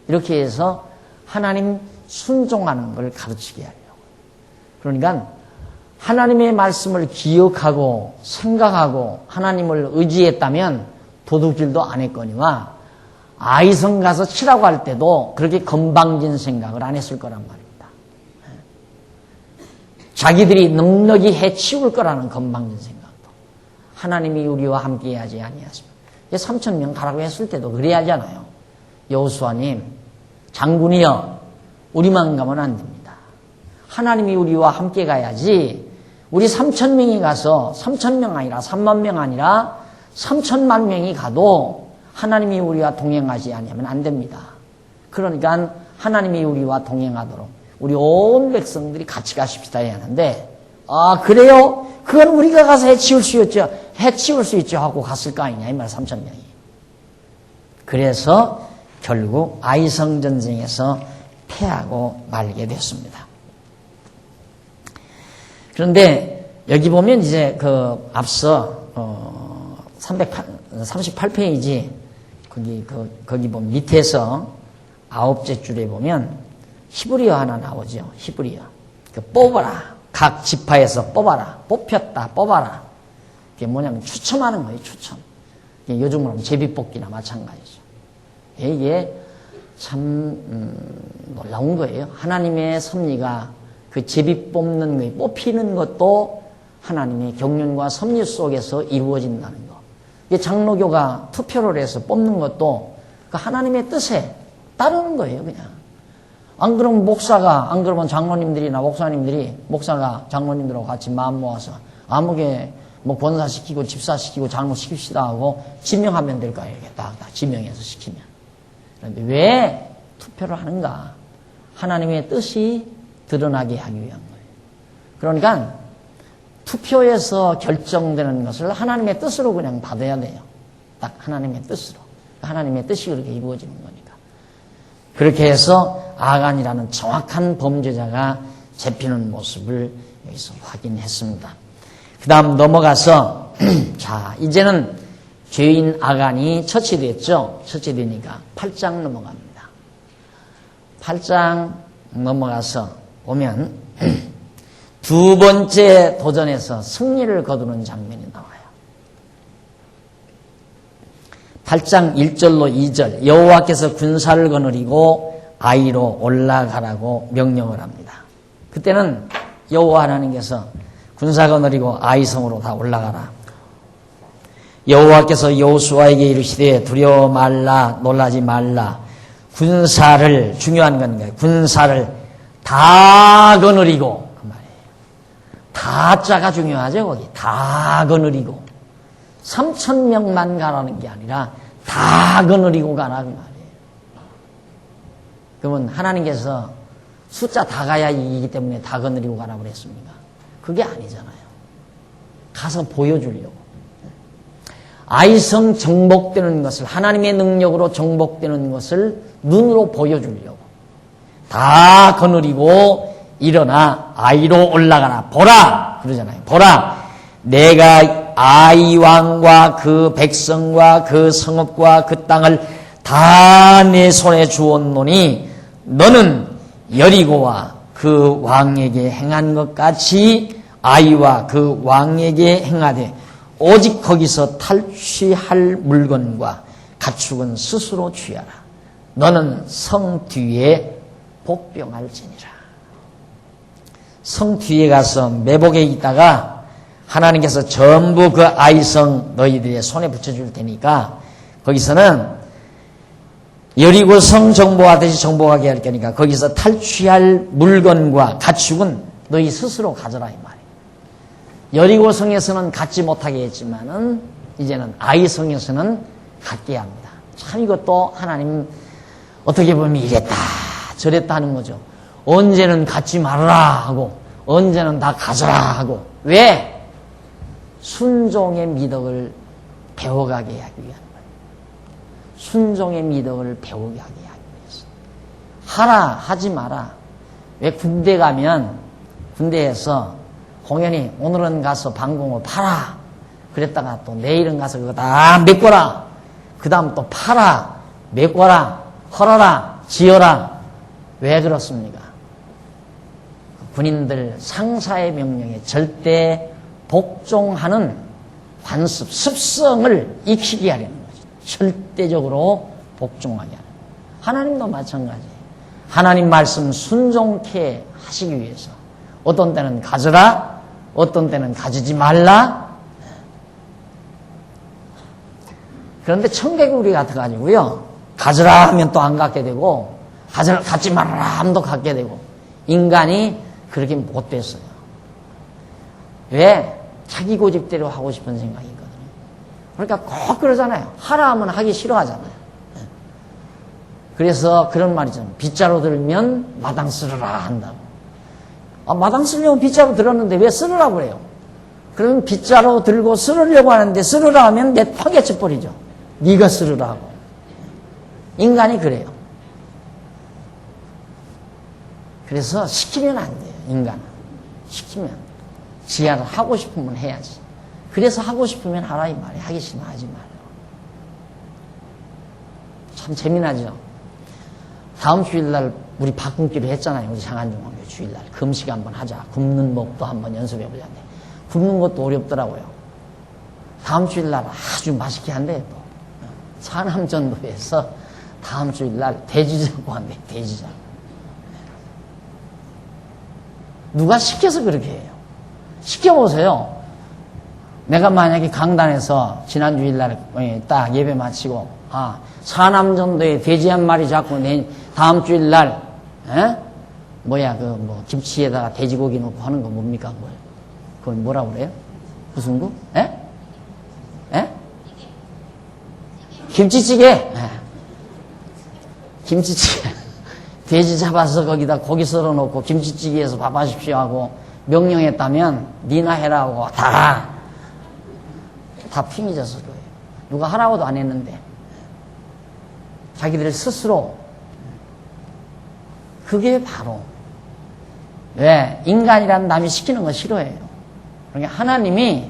이렇게 해서 하나님 순종하는 걸 가르치게 하려고. 그러니까 하나님의 말씀을 기억하고 생각하고 하나님을 의지했다면 도둑질도 안 했거니와 아이성 가서 치라고 할 때도 그렇게 건방진 생각을 안 했을 거란 말입니다. 자기들이 넉넉히 해치울 거라는 건방진 생각도. 하나님이 우리와 함께 하지 아니하십니까? 3,000명 가라고 했을 때도 그래야 하잖아요. 여호수아님, 장군이여, 우리만 가면 안 됩니다. 하나님이 우리와 함께 가야지. 우리 3,000명이 가서 3,000명 아니라 3만 명 아니라 3천만 명이 가도 하나님이 우리와 동행하지 아니하면 안 됩니다. 그러니까 하나님이 우리와 동행하도록 우리 온 백성들이 같이 가십시다 해야 하는데, 아, 그래요? 그건 우리가 가서 해치울 수 있죠. 해치울 수 있죠. 하고 갔을 거 아니냐. 이 말 3,000명이. 그래서 결국 아이성 전쟁에서 패하고 말게 됐습니다. 그런데 여기 보면 이제 그 앞서 338페이지 거기 보면 밑에서 9째 줄에 보면 히브리어 하나 나오죠. 히브리어. 그 뽑아라. 각 지파에서 뽑아라. 뽑혔다. 뽑아라. 그게 뭐냐면 추첨하는 거예요. 추첨. 요즘으로 하면 제비뽑기나 마찬가지죠. 이게 참 놀라운 거예요. 하나님의 섭리가 그 제비 뽑는 거, 뽑히는 것도 하나님의 경륜과 섭리 속에서 이루어진다는 거. 이게 장로교가 투표를 해서 뽑는 것도 그 하나님의 뜻에 따르는 거예요, 그냥. 안 그러면 목사가, 안 그러면 장로님들이나 목사님들이, 목사가 장로님들하고 같이 마음 모아서 아무게 뭐 권사시키고 집사시키고 장로시킵시다 하고 지명하면 될 거예요, 이렇게 딱 지명해서 시키면. 그런데 왜 투표를 하는가? 하나님의 뜻이 드러나게 하기 위한 거예요. 그러니까 투표에서 결정되는 것을 하나님의 뜻으로 그냥 받아야 돼요. 딱 하나님의 뜻으로. 하나님의 뜻이 그렇게 이루어지는 거니까. 그렇게 해서 아간이라는 정확한 범죄자가 잡히는 모습을 여기서 확인했습니다. 그 다음 넘어가서 자, 이제는 죄인 아간이 처치됐죠. 처치되니까 8장 넘어갑니다. 8장 넘어가서 보면 두 번째 도전에서 승리를 거두는 장면이 나와요. 8장 1절로 2절 여호와께서 군사를 거느리고 아이로 올라가라고 명령을 합니다. 그때는 여호와 하나님께서 군사 거느리고 아이성으로 다 올라가라. 여호와께서 여호수아에게 이르시되 두려워 말라 놀라지 말라. 군사를 중요한 건 군사를 다 거느리고 그 말이에요. 다자가 중요하죠. 거기 다 거느리고 3,000명만 가라는 게 아니라 다 거느리고 가라 그 말이에요. 그러면 하나님께서 숫자 다 가야 이기기 때문에 다 거느리고 가라고 그랬습니까? 그게 아니잖아요. 가서 보여주려고. 아이성 정복되는 것을 하나님의 능력으로 정복되는 것을 눈으로 보여주려고. 다 거느리고 일어나 아이로 올라가라. 보라 그러잖아요. 보라 내가 아이 왕과 그 백성과 그 성읍과 그 땅을 다 내 손에 주었노니 너는 여리고와 그 왕에게 행한 것 같이 아이와 그 왕에게 행하되 오직 거기서 탈취할 물건과 가축은 스스로 취하라. 너는 성 뒤에 복병할지니라. 성 뒤에 가서 매복에 있다가 하나님께서 전부 그 아이성 너희들의 손에 붙여줄 테니까 거기서는 여리고 성 정복하듯이 정복하게 할 거니까 거기서 탈취할 물건과 가축은 너희 스스로 가져라 이 말이에요. 여리고 성에서는 갖지 못하게 했지만은 이제는 아이성에서는 갖게 합니다. 참 이것도 하나님 어떻게 보면 이랬다 저랬다 하는 거죠. 언제는 갖지 말아라 하고 언제는 다 가져라 하고. 왜? 순종의 미덕을 배워가게 하기 위한 거예요. 순종의 미덕을 배우게 하기 위해서. 하라 하지 마라. 왜 군대 가면 군대에서 공연히 오늘은 가서 방공을 팔아. 그랬다가 또 내일은 가서 그거 다 메꿔라. 그 다음 또 팔아. 메꿔라. 헐어라. 지어라. 왜 그렇습니까? 군인들 상사의 명령에 절대 복종하는 관습, 습성을 익히게 하려는 거죠. 절대적으로 복종하게 하는 거예요. 하나님도 마찬가지예요. 하나님 말씀 순종케 하시기 위해서 어떤 때는 가져라, 어떤 때는 가지지 말라. 그런데 청개구리 같아가지고요, 가져라 하면 또 안 갖게 되고 갖지 말아라 하면 또 갖게 되고. 인간이 그렇게 못 됐어요. 왜? 자기 고집대로 하고 싶은 생각이 있거든요. 그러니까 꼭 그러잖아요. 하라 하면 하기 싫어하잖아요. 그래서 그런 말이 있잖아요. 빗자루 들면 마당 쓸으라 한다고. 마당 쓰려면 빗자루 들었는데 왜 쓸으라고 그래요? 그러면 빗자루 들고 쓸으려고 하는데 쓸으라 하면 내 파괴쳐 버리죠. 네가 쓸으라 하고. 인간이 그래요. 그래서 시키면 안 돼요. 인간은. 시키면. 지가 하고 싶으면 해야지. 그래서 하고 싶으면 하라 이 말이에요. 하기 싫으면 하지 말아요. 참 재미나죠. 다음 주일날 우리 바꾸기로 했잖아요. 우리 장안중학교 주일날 금식 한번 하자. 굽는 법도 한번 연습해보자. 굽는 것도 어렵더라고요. 다음 주일날 아주 맛있게 한대요. 또 사남전도에서 다음 주일날 돼지자고 한대요. 돼지자고. 누가 시켜서 그렇게 해요. 시켜보세요. 내가 만약에 강단에서 지난 주일날 딱 예배 마치고 사남전도에 돼지 한 마리 잡고 다음 주일날 김치에다가 돼지고기 넣고 하는 거 뭡니까? 그걸 뭐라고 그래요? 무슨 거? 김치찌개. 김치찌개. 돼지 잡아서 거기다 고기 썰어 놓고 김치찌개에서 밥 하십시오 하고 명령했다면 니나 해라 하고 다 핑이졌을 거예요. 누가 하라고도 안 했는데 자기들 스스로. 그게 바로 왜 인간이란 남이 시키는 거 싫어해요. 그러니까 하나님이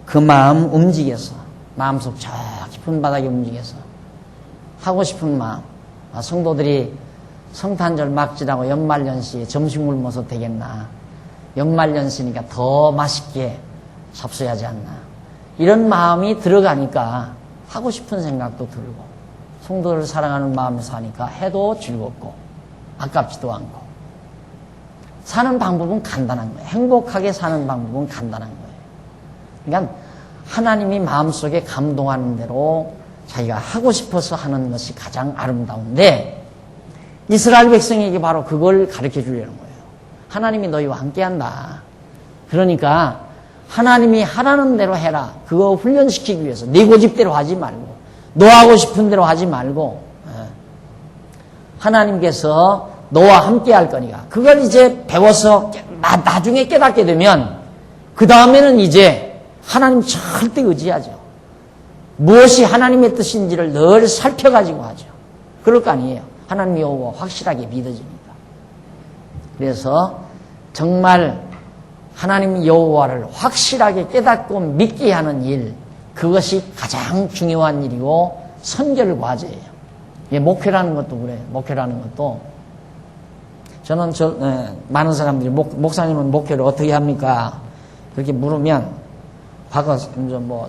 그 마음 움직여서 마음속 저 깊은 바닥에 움직여서 하고 싶은 마음. 성도들이 성탄절 막 지나고 연말연시에 점심 굶어서 되겠나. 연말연시니까 더 맛있게 잡숴야지 않나. 이런 마음이 들어가니까 하고 싶은 생각도 들고 성도를 사랑하는 마음에서 하니까 해도 즐겁고 아깝지도 않고 사는 방법은 간단한 거예요. 행복하게 사는 방법은 간단한 거예요. 그러니까 하나님이 마음속에 감동하는 대로 자기가 하고 싶어서 하는 것이 가장 아름다운데 이스라엘 백성에게 바로 그걸 가르쳐 주려는 거예요. 하나님이 너희와 함께한다. 그러니까 하나님이 하라는 대로 해라. 그거 훈련시키기 위해서 네 고집대로 하지 말고 너 하고 싶은 대로 하지 말고 하나님께서 너와 함께 할 거니까 그걸 이제 배워서 나중에 깨닫게 되면 그 다음에는 이제 하나님 절대 의지하죠. 무엇이 하나님의 뜻인지를 늘 살펴가지고 하죠. 그럴 거 아니에요. 하나님 여호와 확실하게 믿어집니다. 그래서 정말 하나님 여호와를 확실하게 깨닫고 믿게 하는 일, 그것이 가장 중요한 일이고 선결 과제예요. 목회라는 것도 그래요. 목회라는 것도 저는 많은 사람들이 목사님은 목회를 어떻게 합니까? 그렇게 물으면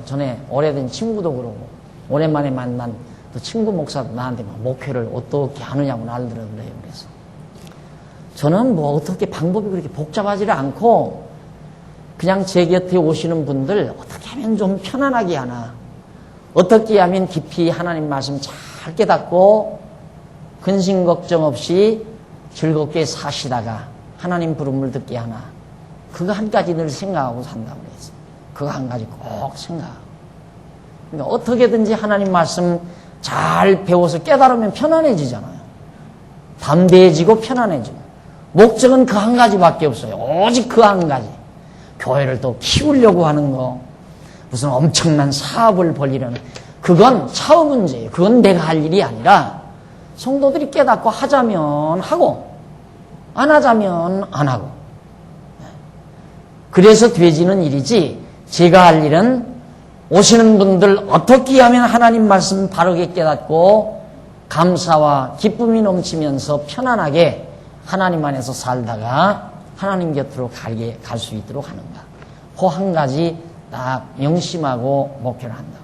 전에 오래된 친구도 그러고 오랜만에 만난 또 친구 목사도 나한테 목회를 어떻게 하느냐고 날더라고요. 그래서 저는 어떻게 방법이 그렇게 복잡하지를 않고 그냥 제 곁에 오시는 분들 어떻게 하면 좀 편안하게 하나, 어떻게 하면 깊이 하나님 말씀 잘 깨닫고 근심 걱정 없이 즐겁게 사시다가 하나님 부름을 듣게 하나, 그거 한 가지 늘 생각하고 산다고 그랬어요. 그거 한 가지 꼭 생각하고. 그러니까 어떻게든지 하나님 말씀 잘 배워서 깨달으면 편안해지잖아요. 담대해지고 편안해지고. 목적은 그 한 가지밖에 없어요. 오직 그 한 가지. 교회를 또 키우려고 하는 거, 무슨 엄청난 사업을 벌이려는, 그건 차후 문제예요. 그건 내가 할 일이 아니라 성도들이 깨닫고 하자면 하고 안 하자면 안 하고, 그래서 되지는 일이지, 제가 할 일은 오시는 분들 어떻게 하면 하나님 말씀 바르게 깨닫고 감사와 기쁨이 넘치면서 편안하게 하나님 안에서 살다가 하나님 곁으로 갈 수 있도록 하는가. 그 한 가지 딱 명심하고 목표를 한다.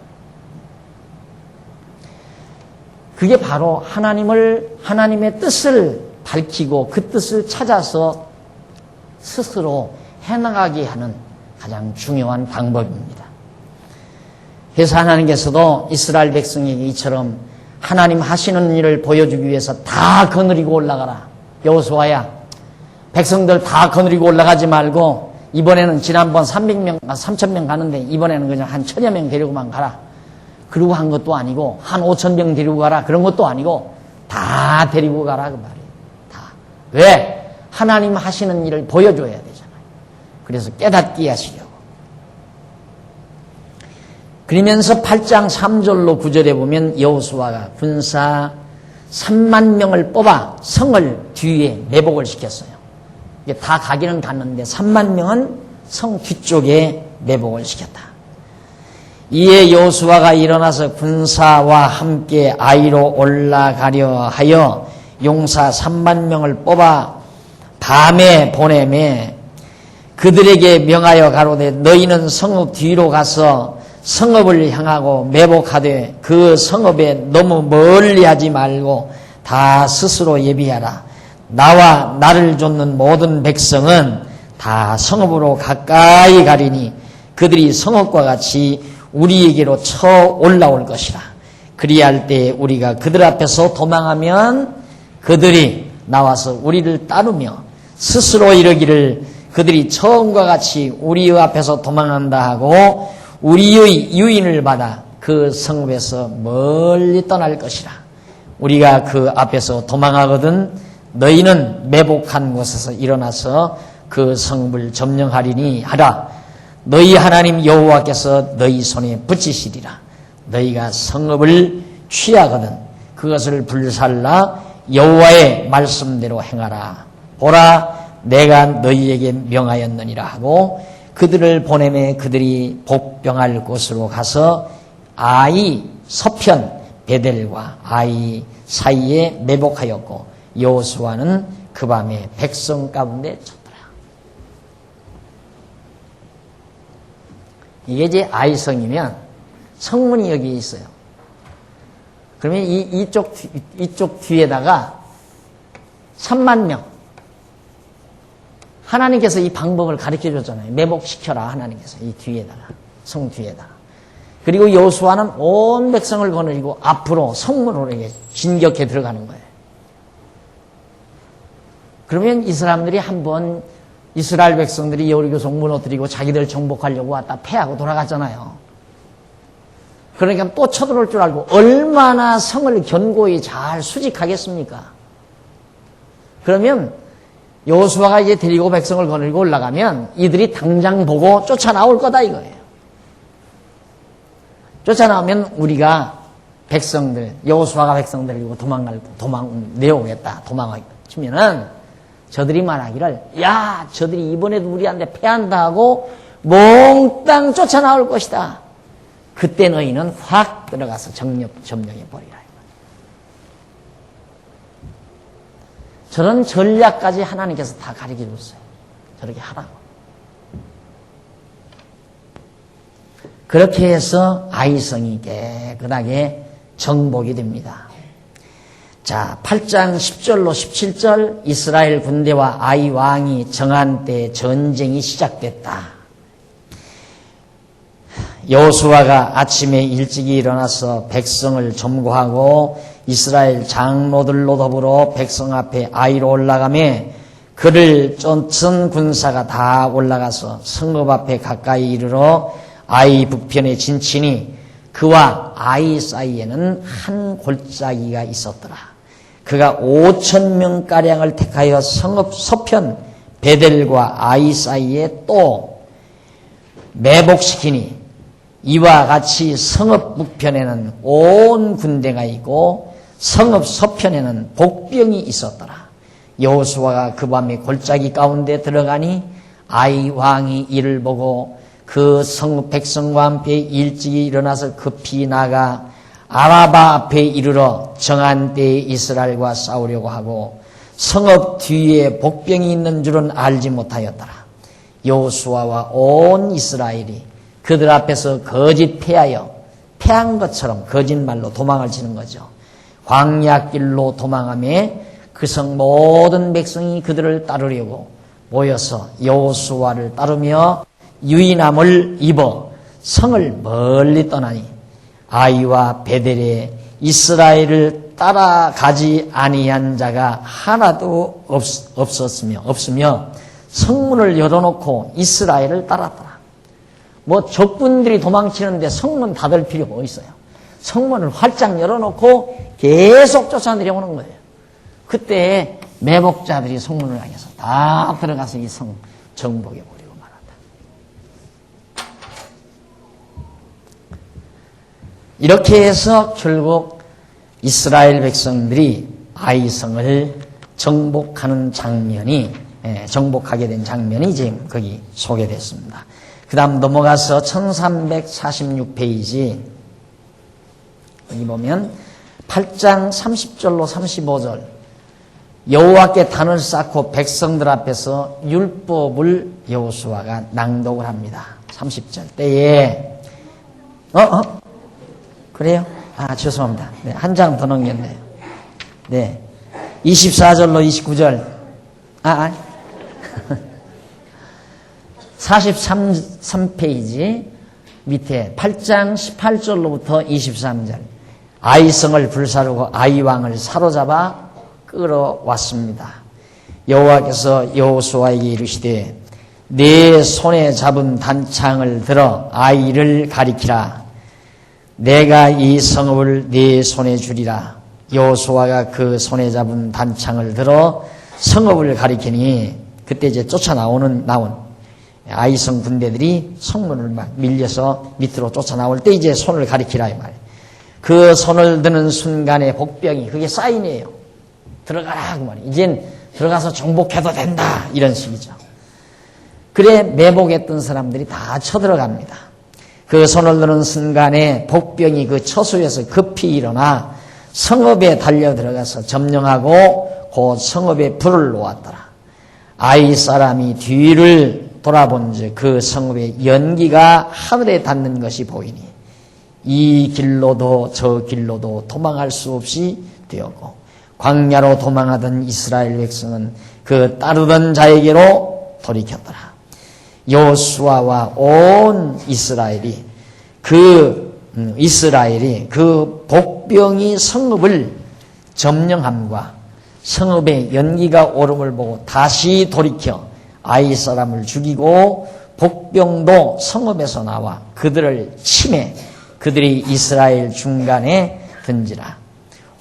그게 바로 하나님의 뜻을 밝히고 그 뜻을 찾아서 스스로 해나가게 하는 가장 중요한 방법입니다. 그래서 하나님께서도 이스라엘 백성에게 이처럼 하나님 하시는 일을 보여주기 위해서 다 거느리고 올라가라. 여호수아야, 백성들 다 거느리고 올라가지 말고 이번에는 지난번 3,000명 가는데 이번에는 그냥 한 1,000여 명 데리고만 가라. 그러고 한 것도 아니고 한 5,000명 데리고 가라. 그런 것도 아니고 다 다 데리고 가라 그 말이에요. 다. 왜? 하나님 하시는 일을 보여줘야 되잖아요. 그래서 깨닫게 하시려고. 그러면서 8장 3절로 9절에 보면 여호수아가 군사 3만 명을 뽑아 성을 뒤에 매복을 시켰어요. 이게 다 가기는 갔는데 3만 명은 성 뒤쪽에 매복을 시켰다. 이에 여호수아가 일어나서 군사와 함께 아이로 올라가려 하여 용사 3만 명을 뽑아 밤에 보내매 그들에게 명하여 가로되 너희는 성읍 뒤로 가서 성읍을 향하고 매복하되 그 성읍에 너무 멀리 하지 말고 다 스스로 예비하라. 나와 나를 좇는 모든 백성은 다 성읍으로 가까이 가리니 그들이 성읍과 같이 우리에게로 쳐 올라올 것이라. 그리할 때 우리가 그들 앞에서 도망하면 그들이 나와서 우리를 따르며 스스로 이르기를 그들이 처음과 같이 우리의 앞에서 도망한다 하고 우리의 유인을 받아 그 성읍에서 멀리 떠날 것이라. 우리가 그 앞에서 도망하거든 너희는 매복한 곳에서 일어나서 그 성읍을 점령하리니 하라. 너희 하나님 여호와께서 너희 손에 붙이시리라. 너희가 성읍을 취하거든 그것을 불살라 여호와의 말씀대로 행하라. 보라 내가 너희에게 명하였느니라 하고 그들을 보내매 그들이 복병할 곳으로 가서 아이 서편 베델과 아이 사이에 매복하였고 여호수아는 그 밤에 백성 가운데 쳤더라. 이게 이제 아이성이면 성문이 여기 있어요. 그러면 이쪽 뒤에다가 3만 명 하나님께서 이 방법을 가르쳐 줬잖아요. 매복시켜라 하나님께서 이 뒤에다가 성 뒤에다가. 그리고 여호수아는 온 백성을 거느리고 앞으로 성문으로 이렇게 진격해 들어가는 거예요. 그러면 이 사람들이 한번 이스라엘 백성들이 여리고 성 무너뜨리고 자기들 정복하려고 왔다 패하고 돌아갔잖아요. 그러니까 또 쳐들어올 줄 알고 얼마나 성을 견고히 잘 수직하겠습니까? 그러면 여호수아가 이제 데리고 백성을 거느리고 올라가면 이들이 당장 보고 쫓아나올 거다 이거예요. 쫓아나오면 우리가 백성들, 여호수아가 백성들 데리고 내오겠다. 도망치면은 저들이 말하기를 야 저들이 이번에도 우리한테 패한다 하고 몽땅 쫓아나올 것이다. 그때 너희는 확 들어가서 점령해버리라. 저런 전략까지 하나님께서 다 가르쳐줬어요. 저렇게 하라고. 그렇게 해서 아이성이 깨끗하게 정복이 됩니다. 자, 8장 10절로 17절 이스라엘 군대와 아이 왕이 정한 때 전쟁이 시작됐다. 여호수아가 아침에 일찍이 일어나서 백성을 점거하고 이스라엘 장로들로 더불어 백성 앞에 아이로 올라가매 그를 쫓은 군사가 다 올라가서 성읍 앞에 가까이 이르러 아이 북편에 진치니 그와 아이 사이에는 한 골짜기가 있었더라. 그가 5,000명가량을 택하여 성읍 서편 베델과 아이 사이에 또 매복시키니 이와 같이 성읍 북편에는 온 군대가 있고 성읍 서편에는 복병이 있었더라. 여호수아가 그 밤에 골짜기 가운데 들어가니 아이 왕이 이를 보고 그 성읍 백성과 함께 일찍이 일어나서 급히 나가 아라바 앞에 이르러 정한 때에 이스라엘과 싸우려고 하고 성읍 뒤에 복병이 있는 줄은 알지 못하였더라. 여호수아와 온 이스라엘이 그들 앞에서 거짓 패한 것처럼 거짓말로 도망을 치는 거죠. 광야길로 도망하며 그 성 모든 백성이 그들을 따르려고 모여서 여호수아를 따르며 유인함을 입어 성을 멀리 떠나니 아이와 베델에 이스라엘을 따라가지 아니한 자가 하나도 없으며 성문을 열어놓고 이스라엘을 따랐더라. 적군들이 도망치는데 성문 닫을 필요가 있어요. 성문을 활짝 열어놓고 계속 쫓아내려오는 거예요. 그때 매복자들이 성문을 향해서 다 들어가서 이 성 정복해버리고 말았다. 이렇게 해서 결국 이스라엘 백성들이 아이성을 정복하는 장면이, 정복하게 된 장면이 지금 거기 소개됐습니다. 그 다음 넘어가서 1346페이지, 여기 보면 8장 30절로 35절, 여호와께 단을 쌓고 백성들 앞에서 율법을 여호수아가 낭독을 합니다. 30절 때에 그래요? 죄송합니다. 네, 한 장 더 넘겼네요. 네, 24절로 29절 43페이지 밑에 8장 18절로부터 23절, 아이성을 불사르고 아이왕을 사로잡아 끌어왔습니다. 여호와께서 여호수아에게 이르시되 내 손에 잡은 단창을 들어 아이를 가리키라. 내가 이 성읍을 네 손에 주리라. 여호수아가 그 손에 잡은 단창을 들어 성읍을 가리키니 그때 이제 나온 아이성 군대들이 성문을 막 밀려서 밑으로 쫓아나올 때 이제 손을 가리키라 이 말이에요. 그 손을 드는 순간에 복병이, 그게 사인이에요. 들어가라 그 말이에요. 이젠 들어가서 정복해도 된다 이런 식이죠. 그래 매복했던 사람들이 다 쳐들어갑니다. 그 손을 드는 순간에 복병이 그 처소에서 급히 일어나 성읍에 달려 들어가서 점령하고 곧 성읍에 불을 놓았더라. 아이 사람이 뒤를 돌아본즉 그 성읍의 연기가 하늘에 닿는 것이 보이니 이 길로도 저 길로도 도망할 수 없이 되었고 광야로 도망하던 이스라엘 백성은 그 따르던 자에게로 돌이켰더라. 여호수아와 온 이스라엘이 그 복병이 성읍을 점령함과 성읍의 연기가 오름을 보고 다시 돌이켜 아이 사람을 죽이고 복병도 성읍에서 나와 그들을 치매 그들이 이스라엘 중간에 든지라.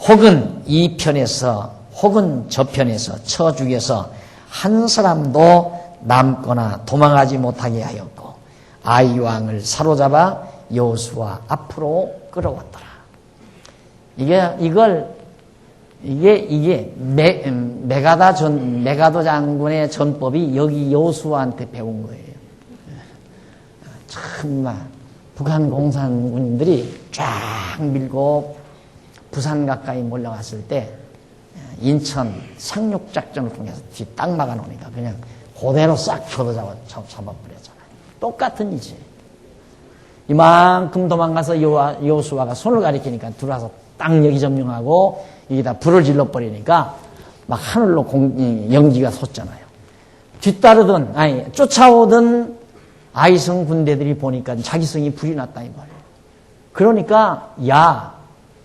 혹은 이 편에서 혹은 저 편에서 쳐 죽여서 한 사람도 남거나 도망하지 못하게 하였고 아이 왕을 사로잡아 여호수아 앞으로 끌어왔더라. 이게 메가도 장군의 전법이 여기 여호수아한테 배운 거예요. 정말 북한 공산군들이 쫙 밀고 부산 가까이 몰려갔을 때 인천 상륙작전을 통해서 뒤 딱 막아놓으니까 그냥 그대로 싹 잡아버렸잖아요. 똑같은 일이지. 이만큼 도망가서 여호수아가 손을 가리키니까 들어와서 딱 여기 점령하고 여기다 불을 질러버리니까 막 하늘로 연기가 솟잖아요. 쫓아오던 아이성 군대들이 보니까 자기 성이 불이 났다 이 말이에요. 그러니까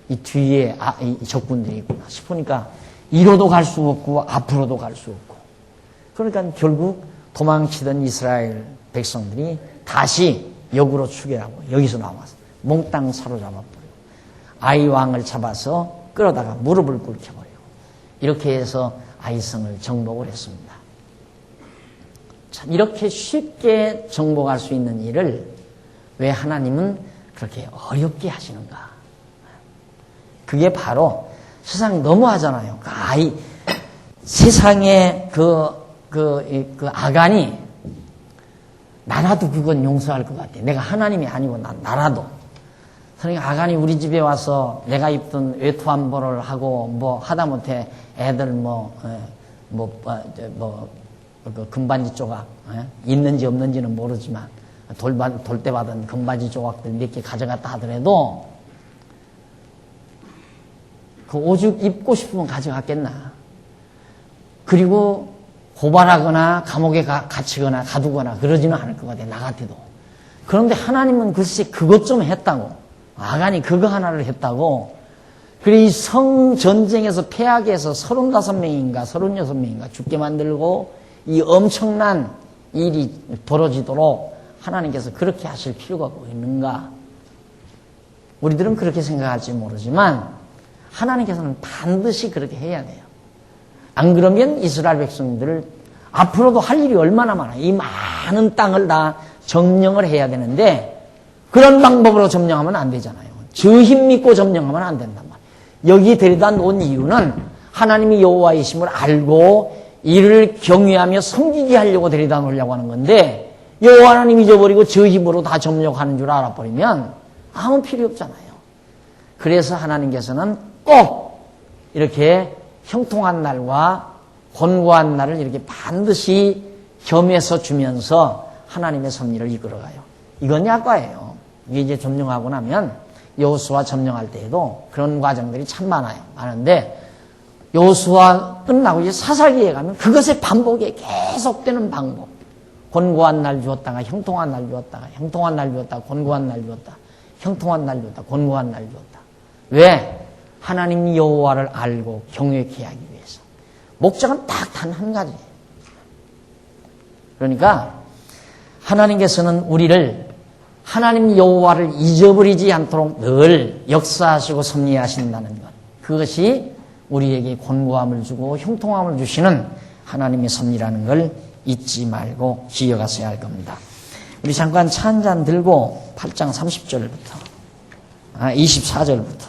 이 뒤에 이 적군들이 있구나 싶으니까 이로도 갈 수 없고 앞으로도 갈 수 없고 그러니까 결국 도망치던 이스라엘 백성들이 다시 역으로 추격하고 여기서 나와서 몽땅 사로잡아버리고 아이 왕을 잡아서 끌어다가 무릎을 꿇혀버리고 이렇게 해서 아이성을 정복을 했습니다. 참 이렇게 쉽게 정복할 수 있는 일을 왜 하나님은 그렇게 어렵게 하시는가? 그게 바로 세상 너무하잖아요. 세상에 아간이 나라도 그건 용서할 것 같아. 내가 하나님이 아니고 나라도. 그러니까 아간이 우리 집에 와서 내가 입던 외투함보를 하고 뭐 하다못해 애들 그 금반지 조각 있는지 없는지는 모르지만 돌 때 받은 금반지 조각들 몇 개 가져갔다 하더라도 그 오죽 입고 싶으면 가져갔겠나. 그리고 고발하거나 감옥에 갇히거나 가두거나 그러지는 않을 것 같아. 나 같아도. 그런데 하나님은 글쎄 그것 좀 했다고. 아간이 그거 하나를 했다고. 그래 이 성전쟁에서 패하게 해서 35명인가 36명인가 죽게 만들고 이 엄청난 일이 벌어지도록 하나님께서 그렇게 하실 필요가 있는가. 우리들은 그렇게 생각할지 모르지만 하나님께서는 반드시 그렇게 해야 돼요. 안 그러면 이스라엘 백성들을 앞으로도 할 일이 얼마나 많아요. 이 많은 땅을 다 점령을 해야 되는데 그런 방법으로 점령하면 안 되잖아요. 저 힘 믿고 점령하면 안 된단 말이에요. 여기 데려다 놓은 이유는 하나님이 여호와이심을 알고 이를 경외하며 섬기게 하려고 데려다 놓으려고 하는 건데 여호와 하나님 잊어버리고 저 힘으로 다 점령하는 줄 알아버리면 아무 필요 없잖아요. 그래서 하나님께서는 꼭 이렇게 형통한 날과 권고한 날을 이렇게 반드시 겸해서 주면서 하나님의 섭리를 이끌어가요. 이건 약과예요. 이게 이제 점령하고 나면 여호수아 점령할 때에도 그런 과정들이 참 많은데 여호수아 끝나고 이제 사사기에 가면 그것의 반복이 계속되는 방법. 권고한 날 주었다가 형통한 날 주었다가 형통한 날 주었다가 권고한 날 주었다. 형통한 날 주었다. 권고한 날 주었다. 왜? 하나님 여호와를 알고 경외케 하기 위해서. 목적은 딱 단 한 가지예요. 그러니까 하나님께서는 우리를 하나님 여호와를 잊어버리지 않도록 늘 역사하시고 섭리하신다는 것. 그것이 우리에게 권고함을 주고 형통함을 주시는 하나님의 섭리라는 걸 잊지 말고 기억하셔야 할 겁니다. 우리 잠깐 차 한 잔 들고 8장 30절부터 24절부터